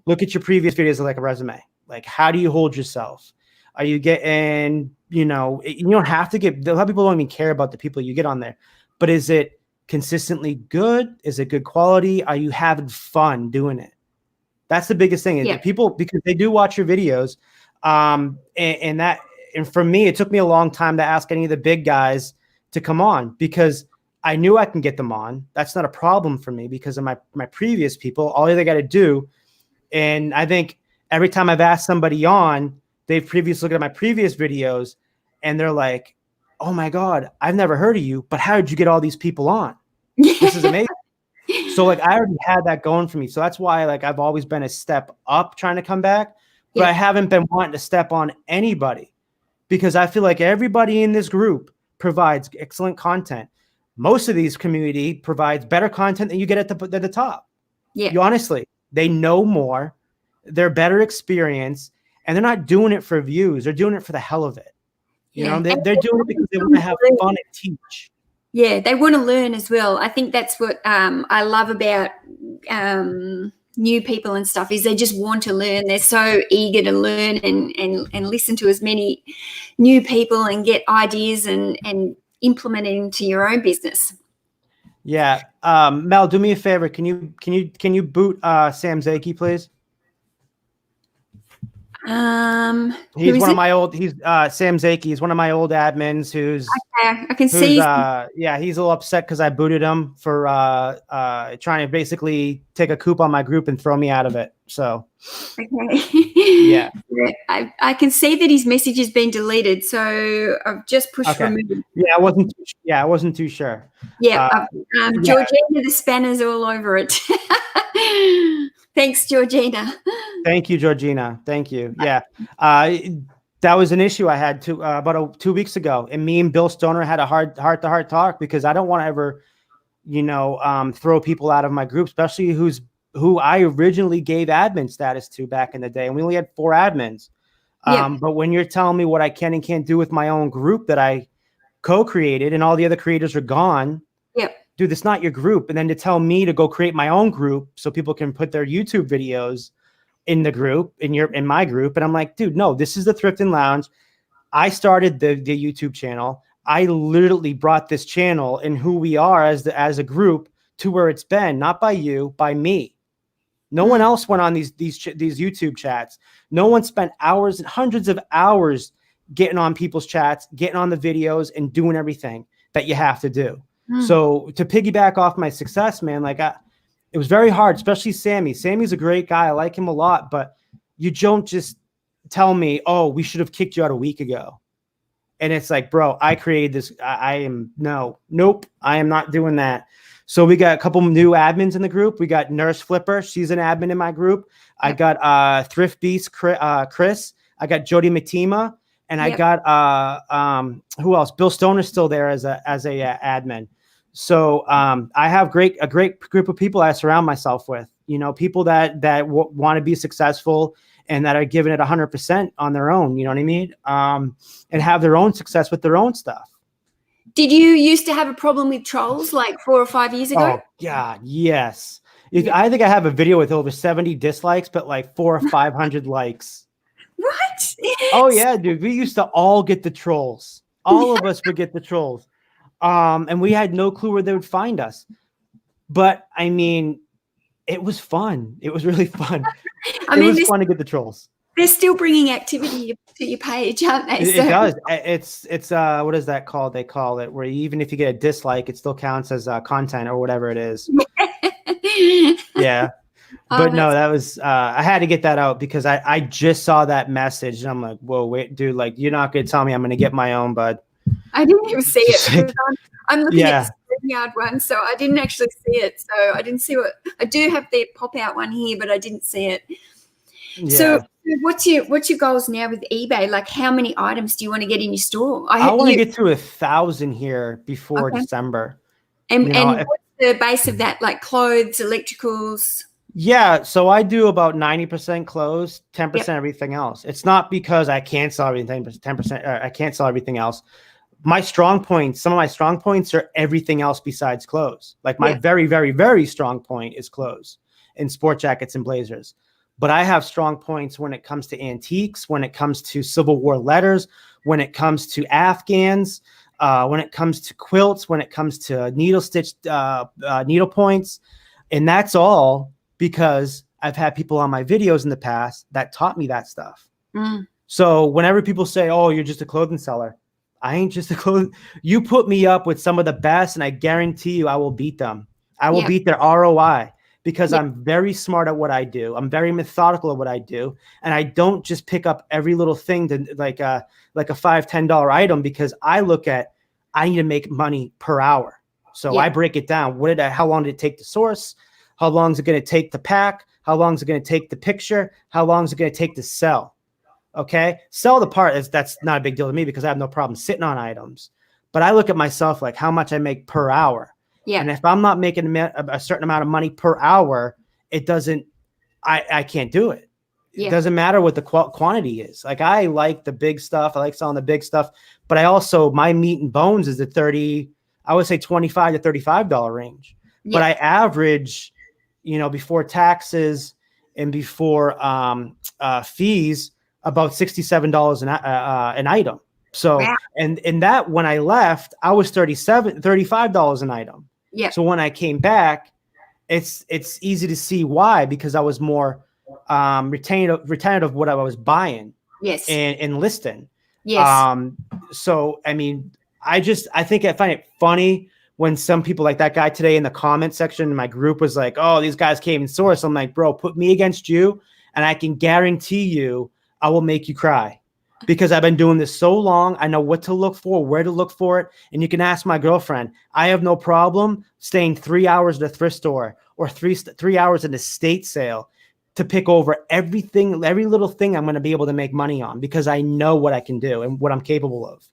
look at your previous videos as like a resume. Like, how do you hold yourself? Are you getting, you don't have to get, a lot of people don't even care about the people you get on there, but is it consistently good? Is it good quality? Are you having fun doing it? That's the biggest thing. Yeah. People, because they do watch your videos. And for me, it took me a long time to ask any of the big guys to come on, because I knew I can get them on. That's not a problem for me because of my previous people. All they got to do. And I think every time I've asked somebody on, they've previously looked at my previous videos and they're like, oh my God, I've never heard of you, but how did you get all these people on? This is amazing. So like, I already had that going for me. So that's why, like, I've always been a step up trying to come back, but I haven't been wanting to step on anybody, because I feel like everybody in this group provides excellent content. Most of these community provides better content than you get at the top. Yeah. Honestly, they know more, they're better experience, and they're not doing it for views. They're doing it for the hell of it. You know, they're doing it because they want to have fun and teach. Yeah, they want to learn as well. I think that's what I love about new people and stuff, is they just want to learn. They're so eager to learn and listen to as many new people and get ideas and implement it into your own business. Yeah. Mel, do me a favor. Can you boot Sam Zaki, please? He's one of my old, Sam Zaki. He's one of my old admins who's, okay, I can see. Yeah, he's a little upset because I booted him for trying to basically take a coup on my group and throw me out of it. So, okay. Yeah. I can see that his message has been deleted. So I've just pushed remove. Yeah, I wasn't too sure. Yeah. Georgina, the spanner's all over it. Thanks, Georgina. Thank you, Georgina. Thank you. Yeah. That was an issue I had about 2 weeks ago. And me and Bill Stoner had a heart-to-heart talk, because I don't want to ever, throw people out of my group, especially who I originally gave admin status to back in the day. And we only had 4 admins. But when you're telling me what I can and can't do with my own group that I co-created and all the other creators are gone, dude, it's not your group. And then to tell me to go create my own group so people can put their YouTube videos in the group, in my group. And I'm like, dude, no, this is the Thrifting Lounge. I started the YouTube channel. I literally brought this channel and who we are as a group to where it's been, not by you, by me. No one else went on these YouTube chats. No one spent hours and hundreds of hours getting on people's chats, getting on the videos and doing everything that you have to do. So to piggyback off my success, man, like it was very hard, especially Sammy. Sammy's a great guy. I like him a lot, but you don't just tell me, oh, we should have kicked you out a week ago. And it's like, bro, I created this. Nope, I am not doing that. So we got a couple new admins in the group. We got Nurse Flipper. She's an admin in my group. I got Thrift Beast Chris. I got Jody Matima. And I got who else? Bill Stoner's still there as a admin. So I have a great group of people I surround myself with. You know, people that want to be successful and that are giving it 100% on their own. You know what I mean? And have their own success with their own stuff. Did you used to have a problem with trolls like 4 or 5 years ago? Oh God, yes. I think I have a video with over 70 dislikes, but like 400 or 500 likes. What? Oh yeah, dude. We used to all get the trolls. All of us would get the trolls. And we had no clue where they would find us. But I mean, it was fun. It was really fun. It was fun to get the trolls. They're still bringing activity to your page, aren't they? It does. It's what is that called? They call it where even if you get a dislike, it still counts as content or whatever it is. Yeah. But no, that was I had to get that out because I just saw that message and I'm like, whoa, wait, dude, like you're not gonna tell me I'm gonna get my own, bud. I didn't even see it. I'm looking at the yard one, so I didn't actually see it. So I didn't see what I do have the pop out one here, but I didn't see it. Yeah. So what's your goals now with eBay? Like how many items do you want to get in your store? I want to get to 1,000 here before December. And what's the base of that? Like clothes, electricals? Yeah, so I do about 90% clothes, 10% everything else. It's not because I can't sell everything, but 10% I can't sell everything else. My strong points, some of my strong points are everything else besides clothes. Like my very, very, very strong point is clothes and sport jackets and blazers. But I have strong points when it comes to antiques, when it comes to Civil War letters, when it comes to Afghans, when it comes to quilts, when it comes to needle stitched needle points. And that's all because I've had people on my videos in the past that taught me that stuff. So whenever people say, oh, you're just a clothing seller, I ain't just a clothing. You put me up with some of the best and I guarantee you I will beat them. I will beat their ROI because I'm very smart at what I do. I'm very methodical at what I do. And I don't just pick up every little thing to like a $5, $10 item because I look at, I need to make money per hour. So I break it down. How long did it take to source? How long is it going to take to pack? How long is it going to take the picture? How long is it going to take to sell? Okay. Sell the part that's not a big deal to me because I have no problem sitting on items, but I look at myself like how much I make per hour. Yeah. And if I'm not making a certain amount of money per hour, it doesn't, I can't do it. It doesn't matter what the quantity is. Like I like the big stuff. I like selling the big stuff, but I also, my meat and bones is the I would say $25 to $35 range, but I average, you know, before taxes and before fees, about $67 an item. So, and that when I left, I was $35 an item. Yeah. So when I came back, it's easy to see why, because I was more retained of what I was buying. Yes. And listing. Yes. So, I mean, I think I find it funny when some people like that guy today in the comment section in my group was like, oh, these guys came in source. I'm like, bro, put me against you. And I can guarantee you, I will make you cry because I've been doing this so long. I know what to look for, where to look for it. And you can ask my girlfriend. I have no problem staying 3 hours at a thrift store or three hours at an estate sale to pick over everything, every little thing I'm going to be able to make money on because I know what I can do and what I'm capable of.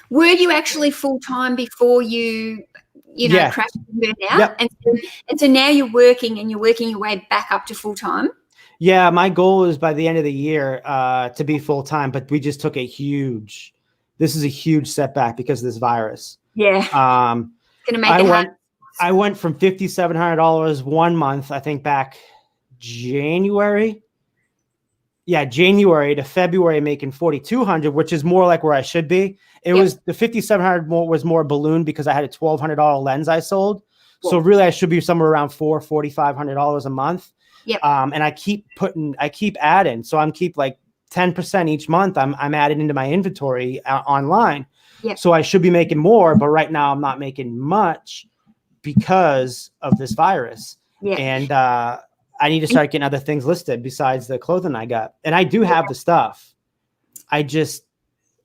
Were you actually full-time before you crashed and burned out? Yep. And so now you're working and you're working your way back up to full-time? Yeah, my goal is by the end of the year to be full-time, but we just took this is a huge setback because of this virus. Yeah. Gonna make it hard. I went from $5,700 one month, I think back January. Yeah, January to February making $4,200, which is more like where I should be. It was the $5,700 was more balloon because I had a $1,200 lens I sold. Cool. So really I should be somewhere around $4,500 a month. Yep. And I keep adding. So I'm keep like 10% each month. I'm adding into my inventory online. Yep. So I should be making more, but right now I'm not making much because of this virus. Yep. And I need to start getting other things listed besides the clothing I got. And I do have the stuff. I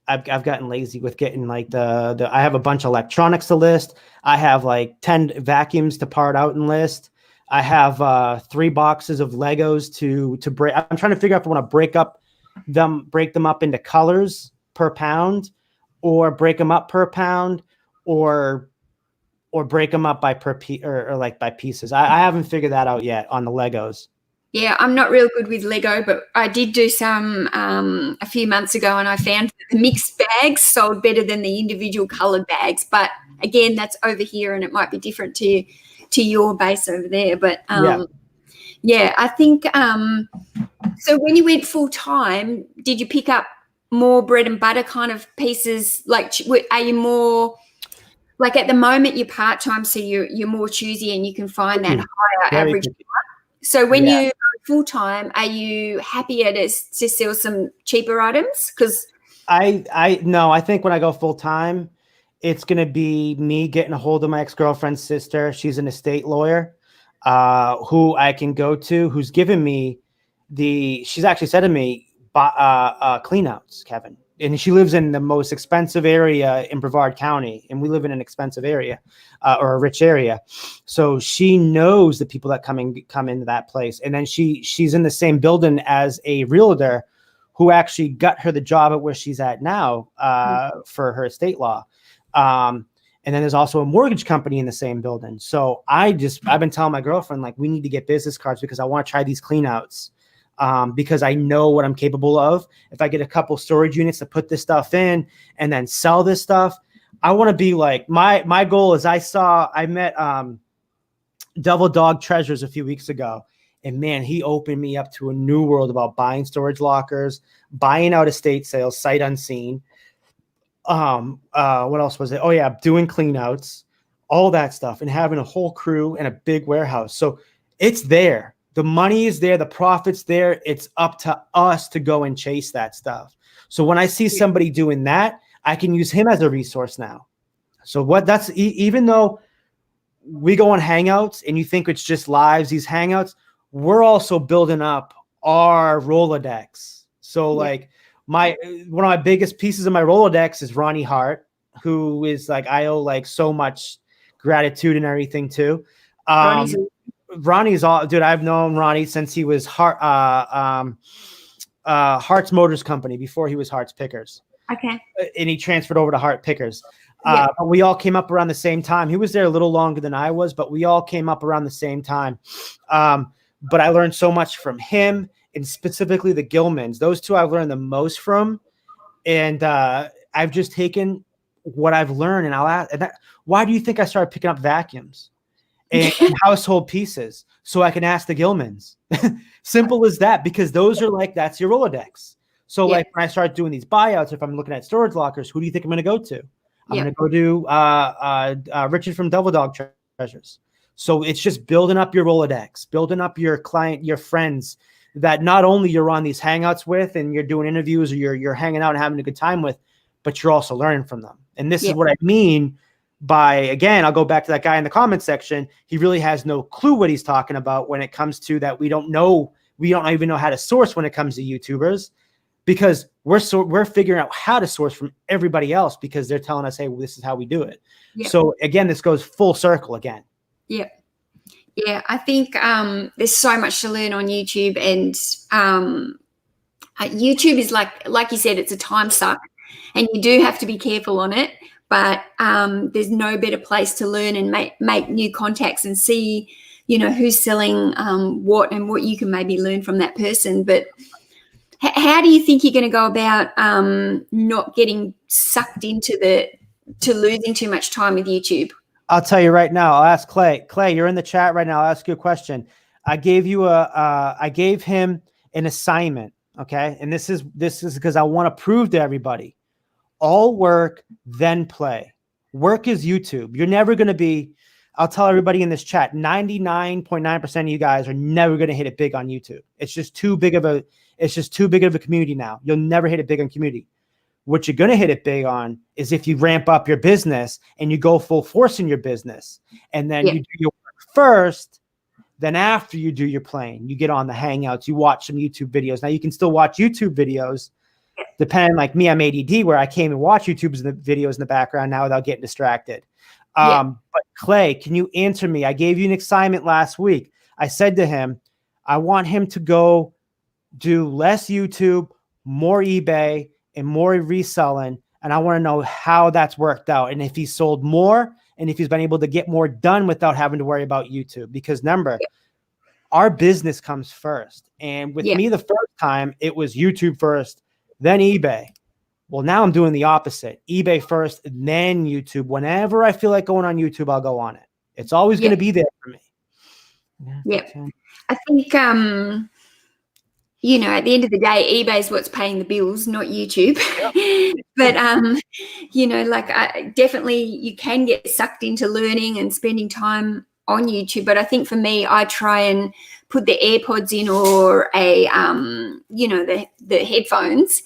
I've gotten lazy with getting like the I have a bunch of electronics to list. I have like 10 vacuums to part out and list. I have 3 boxes of Legos to break. I'm trying to figure out if I want to break them up into colors per pound, or break them up per pound, or break them up by or like by pieces. I haven't figured that out yet on the Legos. Yeah, I'm not real good with Lego, but I did do some a few months ago, and I found that the mixed bags sold better than the individual coloured bags. But again, that's over here, and it might be different to your base over there. But yeah, I think so. When you went full time, did you pick up more bread and butter kind of pieces? Like, are you more like at the moment you're part time, so you're more choosy and you can find that higher average? So when you full time, are you happier to sell some cheaper items? Because I think when I go full time, it's gonna be me getting a hold of my ex-girlfriend's sister. She's an estate lawyer, who I can go to, who's given me she's actually said to me, clean outs, Kevin. And she lives in the most expensive area in Brevard County, and we live in an expensive area, or a rich area. So she knows the people that come into that place. And then she's in the same building as a realtor who actually got her the job at where she's at now, for her estate law. And then there's also a mortgage company in the same building. So I've been telling my girlfriend, like, we need to get business cards because I want to try these clean outs. Because I know what I'm capable of. If I get a couple storage units to put this stuff in and then sell this stuff, I want to be like, my goal is I met Devil Dog Treasures a few weeks ago, and man, he opened me up to a new world about buying storage lockers, buying out estate sales, sight unseen. What else was it? Oh yeah, doing clean outs, all that stuff, and having a whole crew and a big warehouse. So it's there. The money is there. The profit's there. It's up to us to go and chase that stuff. So when I see somebody doing that, I can use him as a resource now. So even though we go on Hangouts and you think it's just lives, these Hangouts, we're also building up our Rolodex. So like one of my biggest pieces of my Rolodex is Ronnie Hart, who is like, I owe like so much gratitude and everything to. Ronnie's all, dude. I've known Ronnie since he was Hart's Motors Company, before he was Hart's Pickers. Okay. And he transferred over to Hart Pickers. But we all came up around the same time. He was there a little longer than I was, but we all came up around the same time. But I learned so much from him, and specifically the Gilmans. Those two I've learned the most from. And I've just taken what I've learned, and I'll ask, why do you think I started picking up vacuums and household pieces so I can ask the Gilmans? Simple as that, because those are like, that's your Rolodex. So like when I start doing these buyouts, if I'm looking at storage lockers, who do you think I'm going to go to? I'm going to go to Richard from Devil Dog Treasures. So it's just building up your Rolodex, building up your client, your friends that not only you're on these Hangouts with and you're doing interviews or you're hanging out and having a good time with, but you're also learning from them. And this is what I mean by, again, I'll go back to that guy in the comment section. He really has no clue what he's talking about when it comes to that. We don't even know how to source when it comes to YouTubers, because we're figuring out how to source from everybody else because they're telling us, hey, well, this is how we do it. So again, this goes full circle again. Yeah, I think there's so much to learn on YouTube, and YouTube is like you said, it's a time suck, and you do have to be careful on it. But there's no better place to learn and make new contacts and see, who's selling what and what you can maybe learn from that person. But how do you think you're going to go about not getting sucked into losing too much time with YouTube? I'll tell you right now. I'll ask Clay. Clay, you're in the chat right now. I'll ask you a question. I gave him an assignment. Okay. And this is because I want to prove to everybody, all work, then play. Work is YouTube. You're never going to be, I'll tell everybody in this chat, 99.9% of you guys are never going to hit it big on YouTube. It's just too big of a community now. You'll never hit it big on community. What you're going to hit it big on is if you ramp up your business and you go full force in your business, and then you do your work first, then after you do your playing, you get on the Hangouts, you watch some YouTube videos. Now you can still watch YouTube videos, Depending, like me, I'm ADD, where I can't even watch YouTube's videos in the background now without getting distracted. But Clay, can you answer me? I gave you an assignment last week. I said to him, I want him to go do less YouTube, more eBay, and more reselling. And I want to know how that's worked out. And if he sold more and if he's been able to get more done without having to worry about YouTube. Because remember, our business comes first. And with me, the first time, it was YouTube first, then eBay. Well, now I'm doing the opposite. eBay first, then YouTube. Whenever I feel like going on YouTube, I'll go on it. It's always going to be there for me. I think, you know, at the end of the day, eBay is what's paying the bills, not YouTube. But, you know, like definitely you can get sucked into learning and spending time on YouTube. But I think for me, I try and put the AirPods in or you know, the headphones,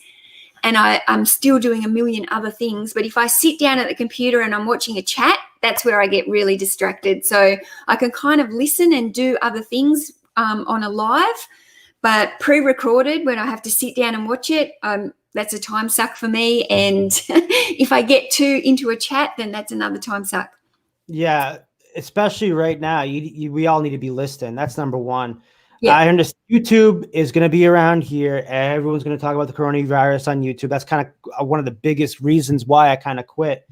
and I'm still doing a million other things. But if I sit down at the computer and I'm watching a chat, that's where I get really distracted. So I can kind of listen and do other things on a live, but pre-recorded when I have to sit down and watch it, that's a time suck for me. And if I get too into a chat, then that's another time suck. Yeah, especially right now, we all need to be listening. That's number one. I understand YouTube is going to be around here. Everyone's going to talk about the coronavirus on YouTube. That's kind of one of the biggest reasons why I kind of quit.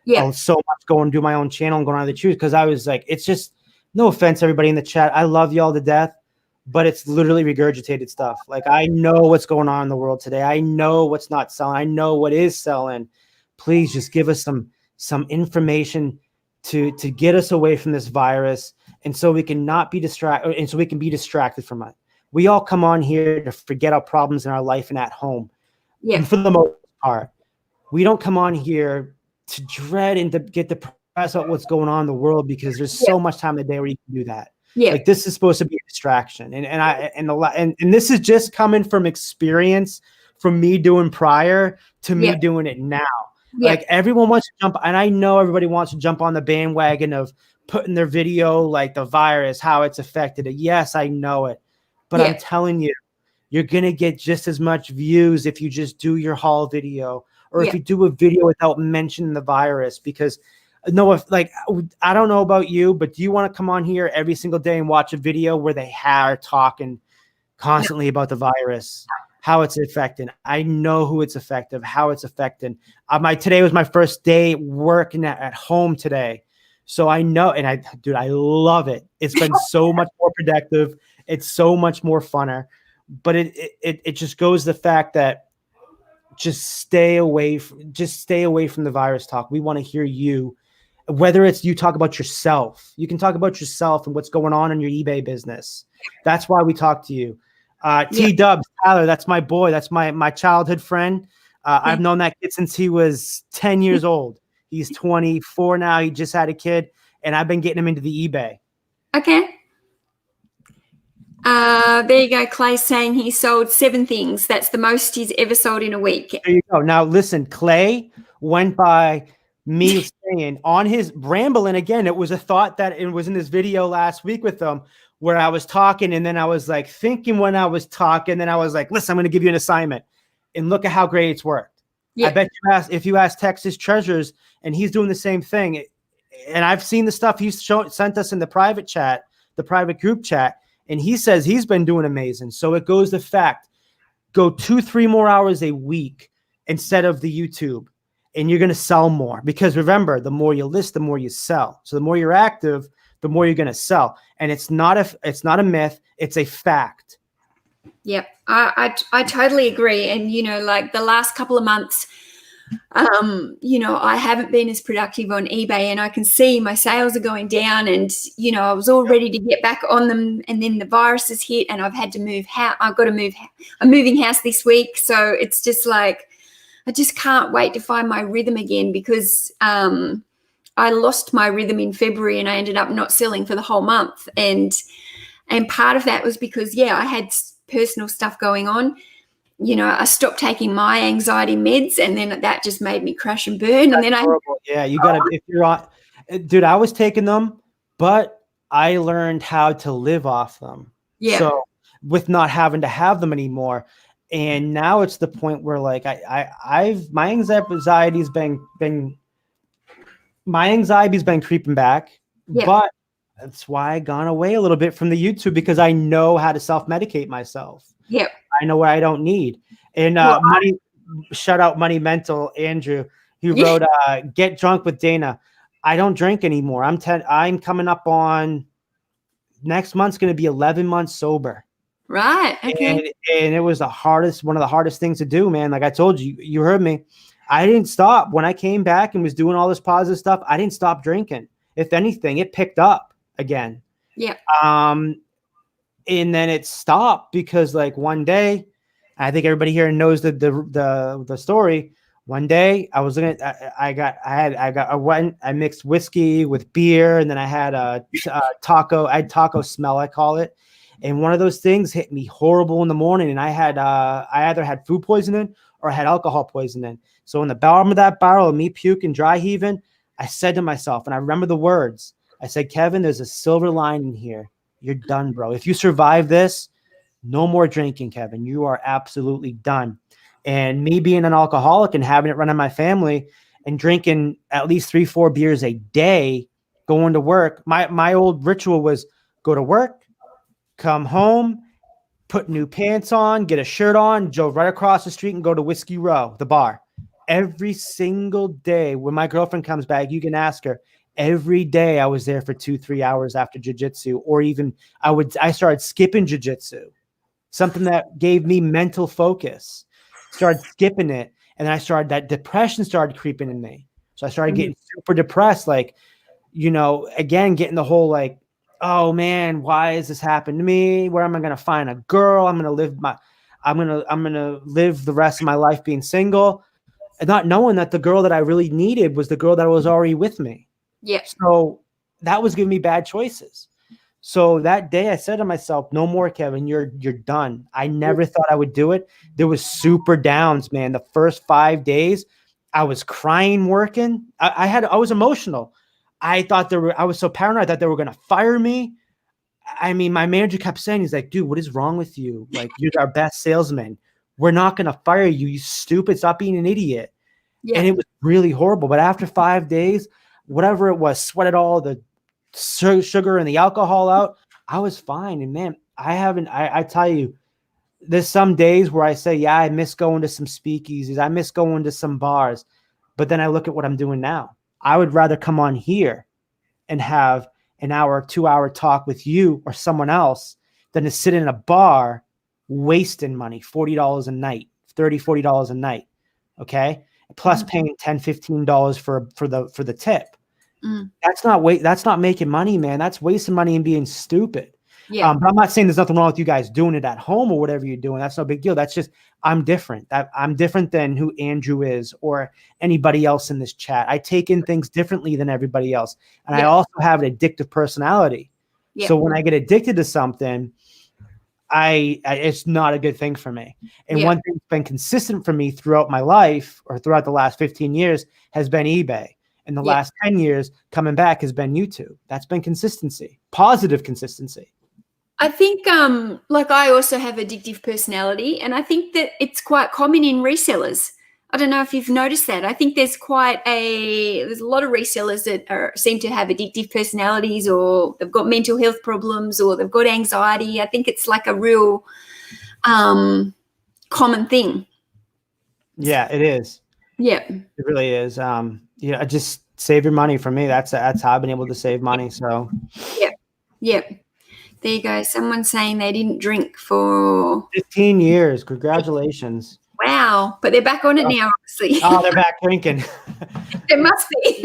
So much going and do my own channel and going on the truth, because I was like, it's just, no offense, everybody in the chat. I love y'all to death, but it's literally regurgitated stuff. Like, I know what's going on in the world today. I know what's not selling. I know what is selling. Please just give us some information to get us away from this virus, and so we can not be distracted, and so we can be distracted from it. We all come on here to forget our problems in our life and at home. And for the most part, we don't come on here to dread and to get depressed about what's going on in the world, because there's so much time of the day where you can do that. Like, this is supposed to be a distraction. And this is just coming from experience, from me doing prior to me doing it now. Like, everyone wants to jump, and I know everybody wants to jump on the bandwagon of putting their video, like the virus, how it's affected it. Yes, I know it, but I'm telling you, you're going to get just as much views if you just do your haul video, or if you do a video without mentioning the virus. Because like, I don't know about you, but do you want to come on here every single day and watch a video where they are talking constantly about the virus, how it's affecting? I know who it's affecting, how it's affecting. Today was my first day working at home today. So I know, and I love it. It's been so much more productive. It's so much more funner, but it just goes to the fact that just stay away from the virus talk. We want to hear you, whether it's you talk about yourself. You can talk about yourself and what's going on in your eBay business. That's why we talk to you. T-Dubs, Tyler, that's my boy. That's my childhood friend. I've known that kid since he was 10 years old. He's 24 now. He just had a kid, and I've been getting him into the eBay. Okay. There you go. Clay saying he sold 7 things. That's the most he's ever sold in a week. There you go. Now, listen, Clay went by me saying on his rambling again. It was a thought that it was in this video last week with him, where I was talking, and then I was like thinking when I was talking, then I was like, listen, I'm going to give you an assignment, and look at how great it's worked. I bet if you ask Texas Treasures, and he's doing the same thing. And I've seen the stuff he's sent us in the private chat, the private group chat, and he says he's been doing amazing. So it goes to fact, go 2-3 more hours a week instead of the YouTube, and you're going to sell more. Because remember, the more you list, the more you sell. So the more you're active, the more you're going to sell. And it's not a myth. It's a fact. Yep. I totally agree. And, you know, like the last couple of months, you know, I haven't been as productive on eBay, and I can see my sales are going down, and, you know, I was all ready to get back on them, and then the virus has hit, and I've had to move house. I'm moving house this week. So it's just like, I just can't wait to find my rhythm again, because, I lost my rhythm in February, and I ended up not selling for the whole month. And part of that was because, I had personal stuff going on. You know, I stopped taking my anxiety meds, and then that just made me crash and burn. And then you got to, if you're on, dude, I was taking them, but I learned how to live off them. So with not having to have them anymore. And now it's the point where like my anxiety's been creeping back, but that's why I gone away a little bit from the YouTube, because I know how to self-medicate myself. Yep. I know what I don't need. And shout out Money Mental Andrew. He wrote Get Drunk with Dana. I don't drink anymore. I'm coming up on next month's going to be 11 months sober. Right. Okay. And it was one of the hardest things to do, man. Like I told you, you heard me. I didn't stop when I came back and was doing all this positive stuff. I didn't stop drinking. If anything, it picked up again. Yeah. And then it stopped because like one day, I think everybody here knows the story. One day I was looking at, I mixed whiskey with beer, and then I had taco smell, I call it. And one of those things hit me horrible in the morning. And I either had food poisoning or I had alcohol poisoning. So in the bottom of that barrel of me puking, dry heaving, I said to myself, and I remember the words, I said, Kevin, there's a silver lining here. You're done, bro. If you survive this, no more drinking, Kevin. You are absolutely done. And me being an alcoholic and having it run in my family and drinking at least 3-4 beers a day, going to work, my old ritual was go to work, come home, put new pants on, get a shirt on, go right across the street and go to Whiskey Row, the bar. Every single day when my girlfriend comes back, you can ask her. Every day I was there for 2-3 hours after jiu-jitsu, or even I started skipping jiu-jitsu, something that gave me mental focus. Started skipping it, and then that depression started creeping in me. So I started getting super depressed, like, again, getting the whole like, oh man, why is this happening to me? Where am I going to find a girl? I'm going to live the rest of my life being single, and not knowing that the girl that I really needed was the girl that was already with me. Yeah. So that was giving me bad choices. So that day I said to myself, no more, Kevin, you're done. I never thought I would do it. There was super downs, man. The first 5 days I was crying, working. I was emotional. I was so paranoid that they were going to fire me. I mean, my manager kept saying, he's like, dude, what is wrong with you? Like, you're our best salesman. We're not going to fire you. You stupid. Stop being an idiot. Yeah. And it was really horrible. But after 5 days, whatever it was, sweated all the sugar and the alcohol out, I was fine. And man, I tell you, there's some days where I say, yeah, I miss going to some speakeasies. I miss going to some bars. But then I look at what I'm doing now. I would rather come on here and have an hour, 2-hour talk with you or someone else than to sit in a bar wasting money, $40 a night, $30, $40 a night. Okay. Plus paying $10, $15 for the tip. That's not making money, man. That's wasting money and being stupid. Yeah. But I'm not saying there's nothing wrong with you guys doing it at home or whatever you're doing. That's no big deal. That's just, I'm different. I'm different than who Andrew is or anybody else in this chat. I take in things differently than everybody else. And I also have an addictive personality. Yeah. So when I get addicted to something, it's not a good thing for me. And one thing that's been consistent for me throughout my life or throughout the last 15 years has been eBay. And the last 10 years coming back has been YouTube. That's been consistency, positive consistency. I think like I also have addictive personality, and I think that it's quite common in resellers. I don't know if you've noticed that. I think there's a lot of resellers that seem to have addictive personalities, or they've got mental health problems, or they've got anxiety. I think it's like a real common thing. Yeah, it is. Yeah, it really is. Just save your money. For me, that's how I've been able to save money. So yeah. There you go. Someone's saying they didn't drink for 15 years. Congratulations. Wow. But they're back on it now, obviously. Oh, they're back drinking. It must be.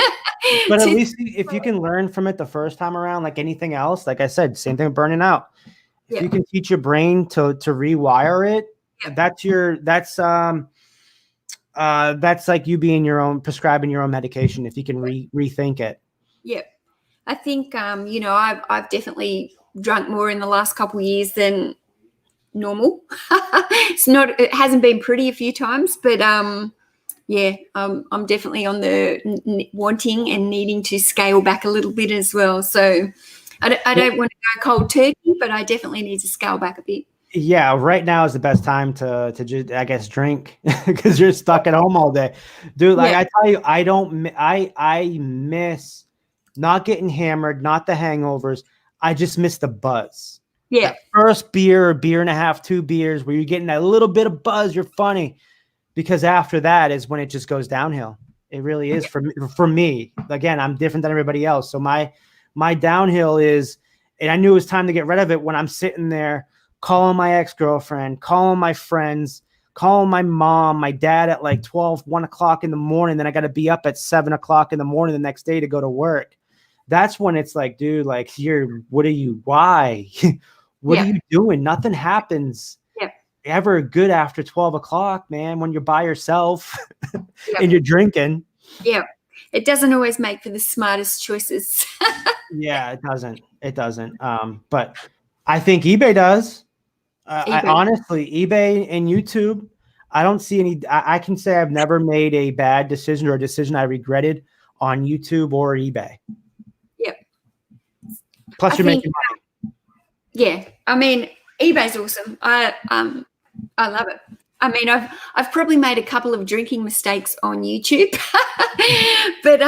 But at least if you can learn from it the first time around, like anything else, like I said, same thing with burning out. If you can teach your brain to rewire it, that's like you being prescribing your own medication. If you can rethink it. Yeah. I think, I've definitely drunk more in the last couple of years than normal. It hasn't been pretty a few times, but I'm definitely on the wanting and needing to scale back a little bit as well. So I don't want to go cold turkey, but I definitely need to scale back a bit. Yeah, right now is the best time to just, I guess, drink because you're stuck at home all day, dude. Like I tell you, I miss not getting hammered, not the hangovers. I just miss the buzz. Yeah. That first beer, beer and a half, 2 beers, where you're getting that little bit of buzz. You're funny, because after that is when it just goes downhill. It really is for me. Again, I'm different than everybody else, so my downhill is, and I knew it was time to get rid of it when I'm sitting there calling my ex-girlfriend, calling my friends, calling my mom, my dad at like 1 o'clock in the morning. Then I got to be up at 7 o'clock in the morning the next day to go to work. That's when it's like, dude, like, why? What are you doing? Nothing happens ever good after 12 o'clock, man, when you're by yourself and you're drinking. Yeah. It doesn't always make for the smartest choices. Yeah, it doesn't. But I think eBay does. I honestly, eBay and YouTube, I don't see any. I can say I've never made a bad decision or a decision I regretted on YouTube or eBay. Yep. Plus, you're making money. Yeah, I mean, eBay's awesome. I love it. I mean, I've probably made a couple of drinking mistakes on YouTube, but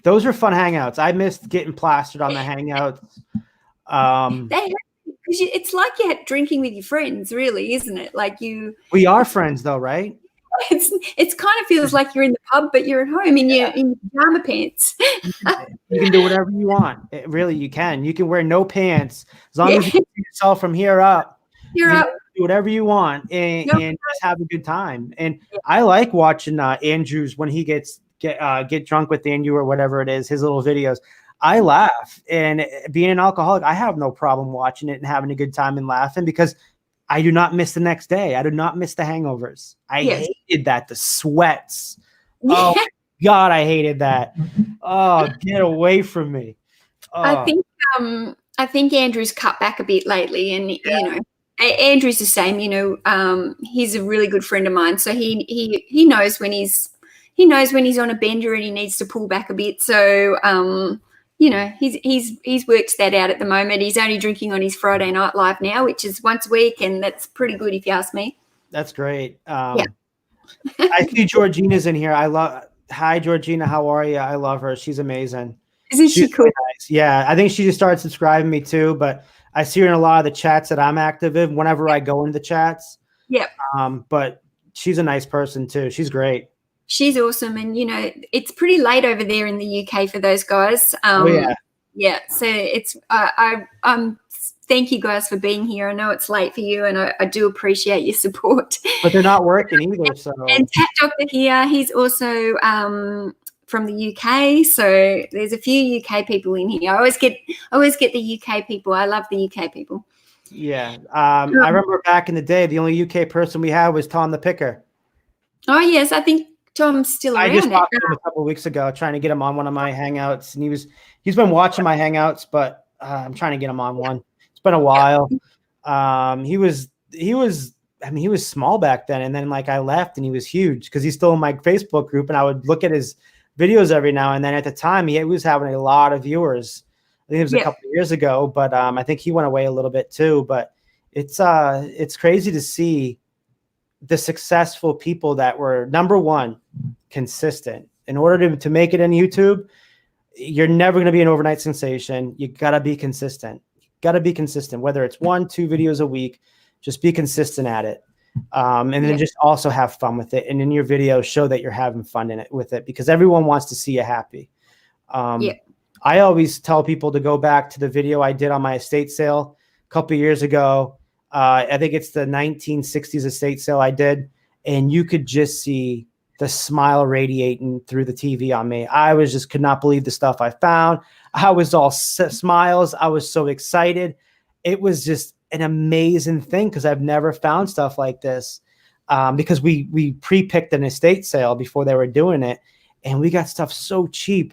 those are fun hangouts. I missed getting plastered on the hangouts. It's like you're drinking with your friends, really, isn't it? Like we are friends, though, right? It's kind of feels like you're in the pub, but you're at home in your pajama pants. You can do whatever you want. Really, you can. You can wear no pants as long as you can see yourself from here up. You're up. Do whatever you want and just have a good time. And I like watching Andrew's when he get drunk with Andrew or whatever it is, his little videos. I laugh, and being an alcoholic, I have no problem watching it and having a good time and laughing because I do not miss the next day. I do not miss the hangovers. I hated that. The sweats. Oh my God, I hated that. Oh, get away from me. Oh. I think Andrew's cut back a bit lately, and you know, Andrew's the same. You know, he's a really good friend of mine, so he knows when he's on a bender and he needs to pull back a bit. So you know, he's worked that out at the moment. He's only drinking on his Friday night live now, which is once a week, and that's pretty good if you ask me. That's great. I see Georgina's in here. Hi, Georgina. How are you? I love her. She's amazing. Isn't she cool? Nice. Yeah, I think she just started subscribing me too, but I see her in a lot of the chats that I'm active in whenever I go into the chats. Yeah. But she's a nice person too. She's great. She's awesome. And, you know, it's pretty late over there in the UK for those guys. Yeah. So it's, thank you guys for being here. I know it's late for you, and I do appreciate your support. But they're not working either. So. And Tat Doctor here, he's also from the UK. So there's a few UK people in here. I always get the UK people. I love the UK people. Yeah. I remember back in the day, the only UK person we had was Tom the Picker. Oh, yes. I think Tom's still around. I just talked to him a couple of weeks ago, trying to get him on one of my hangouts, and he's been watching my hangouts, but I'm trying to get him on one. It's been a while. He was small back then, and then like I left, and he was huge because he's still in my Facebook group, and I would look at his videos every now and then. At the time, he was having a lot of viewers. I think it was a couple of years ago, but I think he went away a little bit too. But it's crazy to see the successful people that were, number one, consistent. In order to make it in YouTube, you're never going to be an overnight sensation. You got to be consistent. Whether it's 1-2 videos a week, just be consistent at it. And then just also have fun with it. And in your videos, show that you're having fun with it, because everyone wants to see you happy. I always tell people to go back to the video I did on my estate sale a couple of years ago. I think it's the 1960s estate sale I did, and you could just see the smile radiating through the TV on me. I could not believe the stuff I found. I was all smiles. I was so excited. It was just an amazing thing because I've never found stuff like this, because we pre-picked an estate sale before they were doing it, and we got stuff so cheap.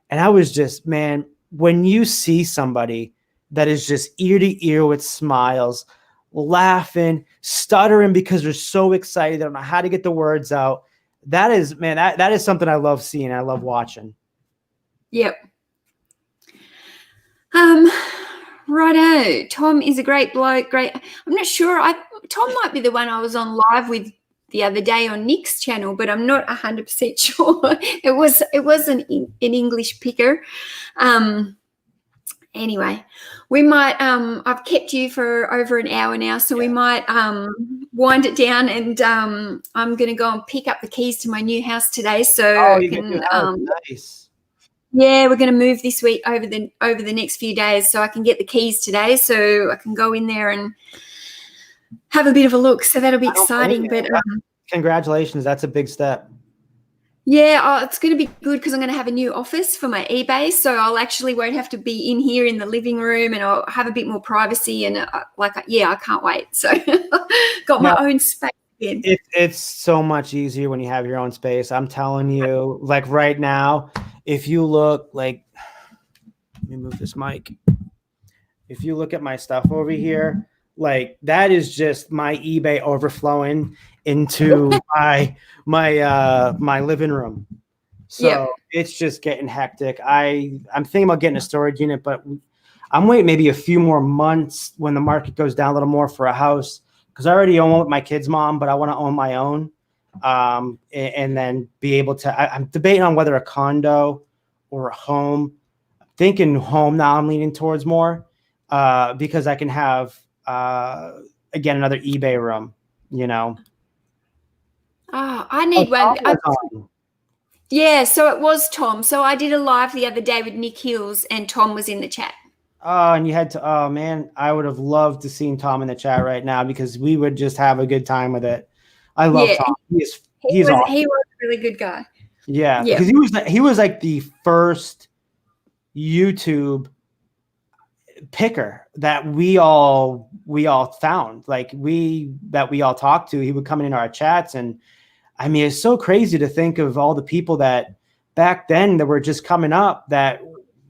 And I was just, man, when you see somebody that is just ear to ear with smiles, laughing, stuttering because they're so excited, they don't know how to get the words out. That is, man, that is something I love seeing. I love watching. Yep. Righto. Tom is a great bloke. Great. I'm not sure. Tom might be the one I was on live with the other day on Nic's channel, but I'm not 100% sure. It was an English picker. Anyway, we might I've kept you for over an hour now, so we might wind it down, and I'm going to go and pick up the keys to my new house today, so nice. Yeah, we're going to move this week over the next few days, so I can get the keys today, so I can go in there and have a bit of a look. So that'll be exciting. But congratulations, that's a big step. Yeah, it's going to be good because I'm going to have a new office for my eBay, so I'll actually won't have to be in here in the living room, and I'll have a bit more privacy, and I can't wait. So got my own space again. It's so much easier when you have your own space. I'm telling you, like right now, if you look like, let me move this mic. If you look at my stuff over here, like that is just my eBay overflowing into my living room. So it's just getting hectic. I'm thinking about getting a storage unit, but I'm waiting maybe a few more months when the market goes down a little more for a house, because I already own one with my kid's mom, but I want to own my own, and then be able to. I'm debating on whether a condo or a home. I'm thinking home now. I'm leaning towards more because I can have again another eBay room. You know. Oh, I need one. Yeah, so it was Tom. So I did a live the other day with Nic Hills, and Tom was in the chat. Oh, and you had to, oh man, I would have loved to seen Tom in the chat right now, because we would just have a good time with it. I love Tom. He was awesome. He was a really good guy. Yeah, because he was like the first YouTube picker that we all found. Like we all talked to. He would come in our chats, and I mean, it's so crazy to think of all the people that back then that were just coming up, that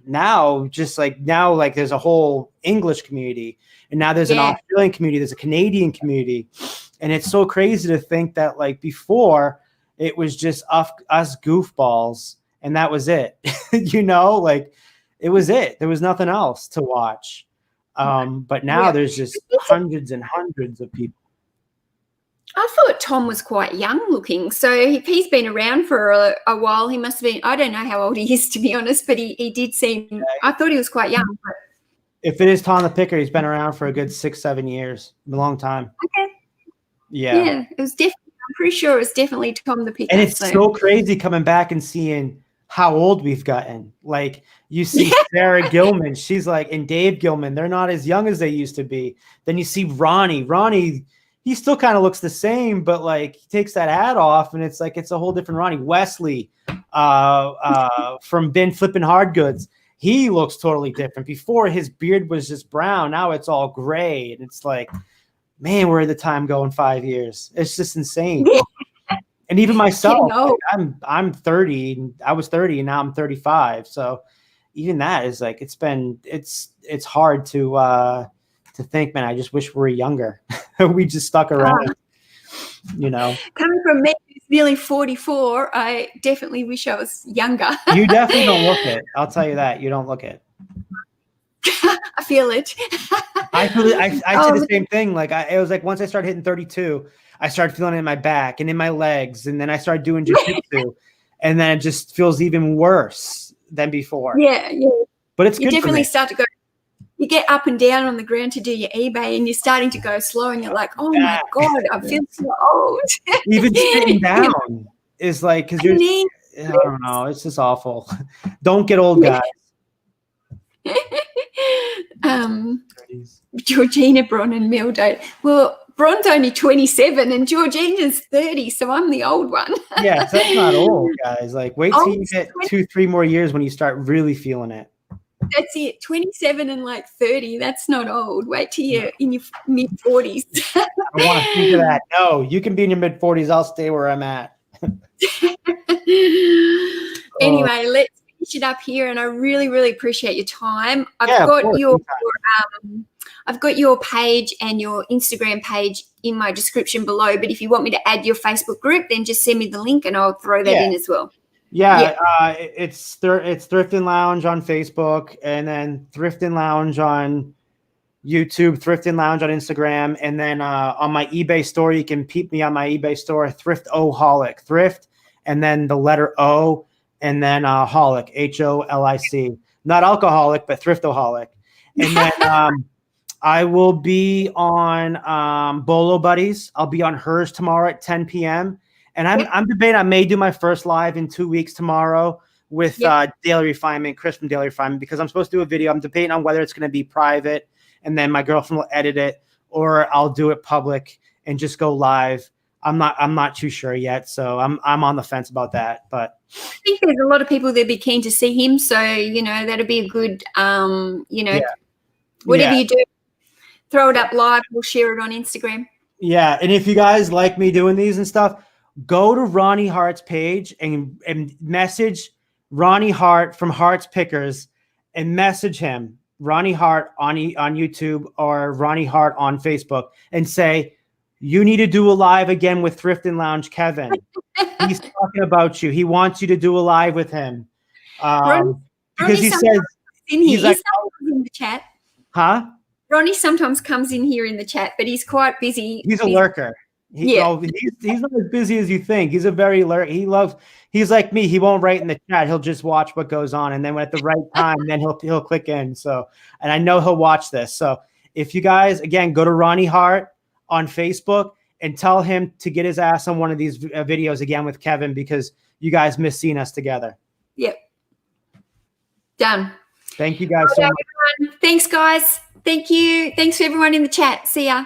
now there's a whole English community, and now there's an Australian community, there's a Canadian community. And it's so crazy to think that like before it was just us goofballs and that was it. You know, like it was it. There was nothing else to watch. But now there's just hundreds and hundreds of people. I thought Tom was quite young looking. So if he's been around for a while, he must have been, I don't know how old he is, to be honest, but he did seem, I thought he was quite young. But. If it is Tom the Picker, he's been around for a good 6-7 years, a long time. Okay. Yeah, it was definitely, I'm pretty sure it was definitely Tom the Picker. And it's so crazy coming back and seeing how old we've gotten. Like you see Sarah Gilman, she's like, and Dave Gilman, they're not as young as they used to be. Then you see Ronnie, he still kind of looks the same, but like he takes that hat off and it's like, it's a whole different Ronnie. Wesley from Ben Flippin' Hard Goods. He looks totally different. Before his beard was just brown. Now it's all gray. And it's like, man, where did the time go in 5 years? It's just insane. And even myself, like, I'm 30. I was 30 and now I'm 35. So even that is like, it's hard to think, man, I just wish we were younger. We just stuck around, you know. Coming from me, who's nearly 44, I definitely wish I was younger. You definitely don't look it. I'll tell you that. You don't look it. I feel it. I said the same thing. Like it was like once I started hitting 32, I started feeling it in my back and in my legs, and then I started doing jiu-jitsu, and then it just feels even worse than before. Yeah. But it's you good. You definitely start to go. You get up and down on the ground to do your eBay, and you're starting to go slow, and you're like, oh my God, I feel so old. Even sitting down is like, because I don't know, it's just awful. Don't get old, guys. Georgina, Bron, and Mel don't. Well, Bron's only 27 and Georgina's 30, so I'm the old one. Yeah, so that's not old, guys. Like, wait till you get 2-3 more years when you start really feeling it. That's it. 27 and like 30. That's not old. Wait till you're in your mid-40s. I don't want to think of that. No, you can be in your mid-40s. I'll stay where I'm at. Anyway, let's finish it up here, and I really, really appreciate your time. I've got your page and your Instagram page in my description below, but if you want me to add your Facebook group, then just send me the link and I'll throw that in as well. Yeah, it's Thrifting Lounge on Facebook, and then Thrifting Lounge on YouTube, Thrifting Lounge on Instagram. And then on my eBay store, you can peep me on my eBay store, Thriftoholic. Thrift, and then the letter O, and then holic, HOLIC. Not alcoholic, but Thriftoholic. And then I will be on Bolo Buddies. I'll be on hers tomorrow at 10 p.m. And I'm debating, I may do my first live in 2 weeks tomorrow with Daily Refinement, Chris from Daily Refinement, because I'm supposed to do a video. I'm debating on whether it's going to be private and then my girlfriend will edit it, or I'll do it public and just go live. I'm not too sure yet. So I'm on the fence about that. But I think there's a lot of people that'd be keen to see him. So, that'd be a good, whatever you do, throw it up live. We'll share it on Instagram. Yeah. And if you guys like me doing these and stuff, go to Ronnie Hart's page and message Ronnie Hart from Hart's Pickers and message him, Ronnie Hart on YouTube or Ronnie Hart on Facebook, and say, you need to do a live again with Thrifting Lounge Kevin. He's talking about you. He wants you to do a live with him. Because he says he's like, in the chat. Huh? Ronnie sometimes comes in here in the chat, but he's quite busy. He's a lurker. He's not as busy as you think. He's a very he's like me. He won't write in the chat. He'll just watch what goes on. And then at the right time, then he'll click in. So, and I know he'll watch this. So if you guys, again, go to Ronnie Hart on Facebook and tell him to get his ass on one of these videos again with Kevin, because you guys miss seeing us together. Yep. Done. Thank you guys so much. Everyone. Thanks, guys. Thank you. Thanks for everyone in the chat. See ya.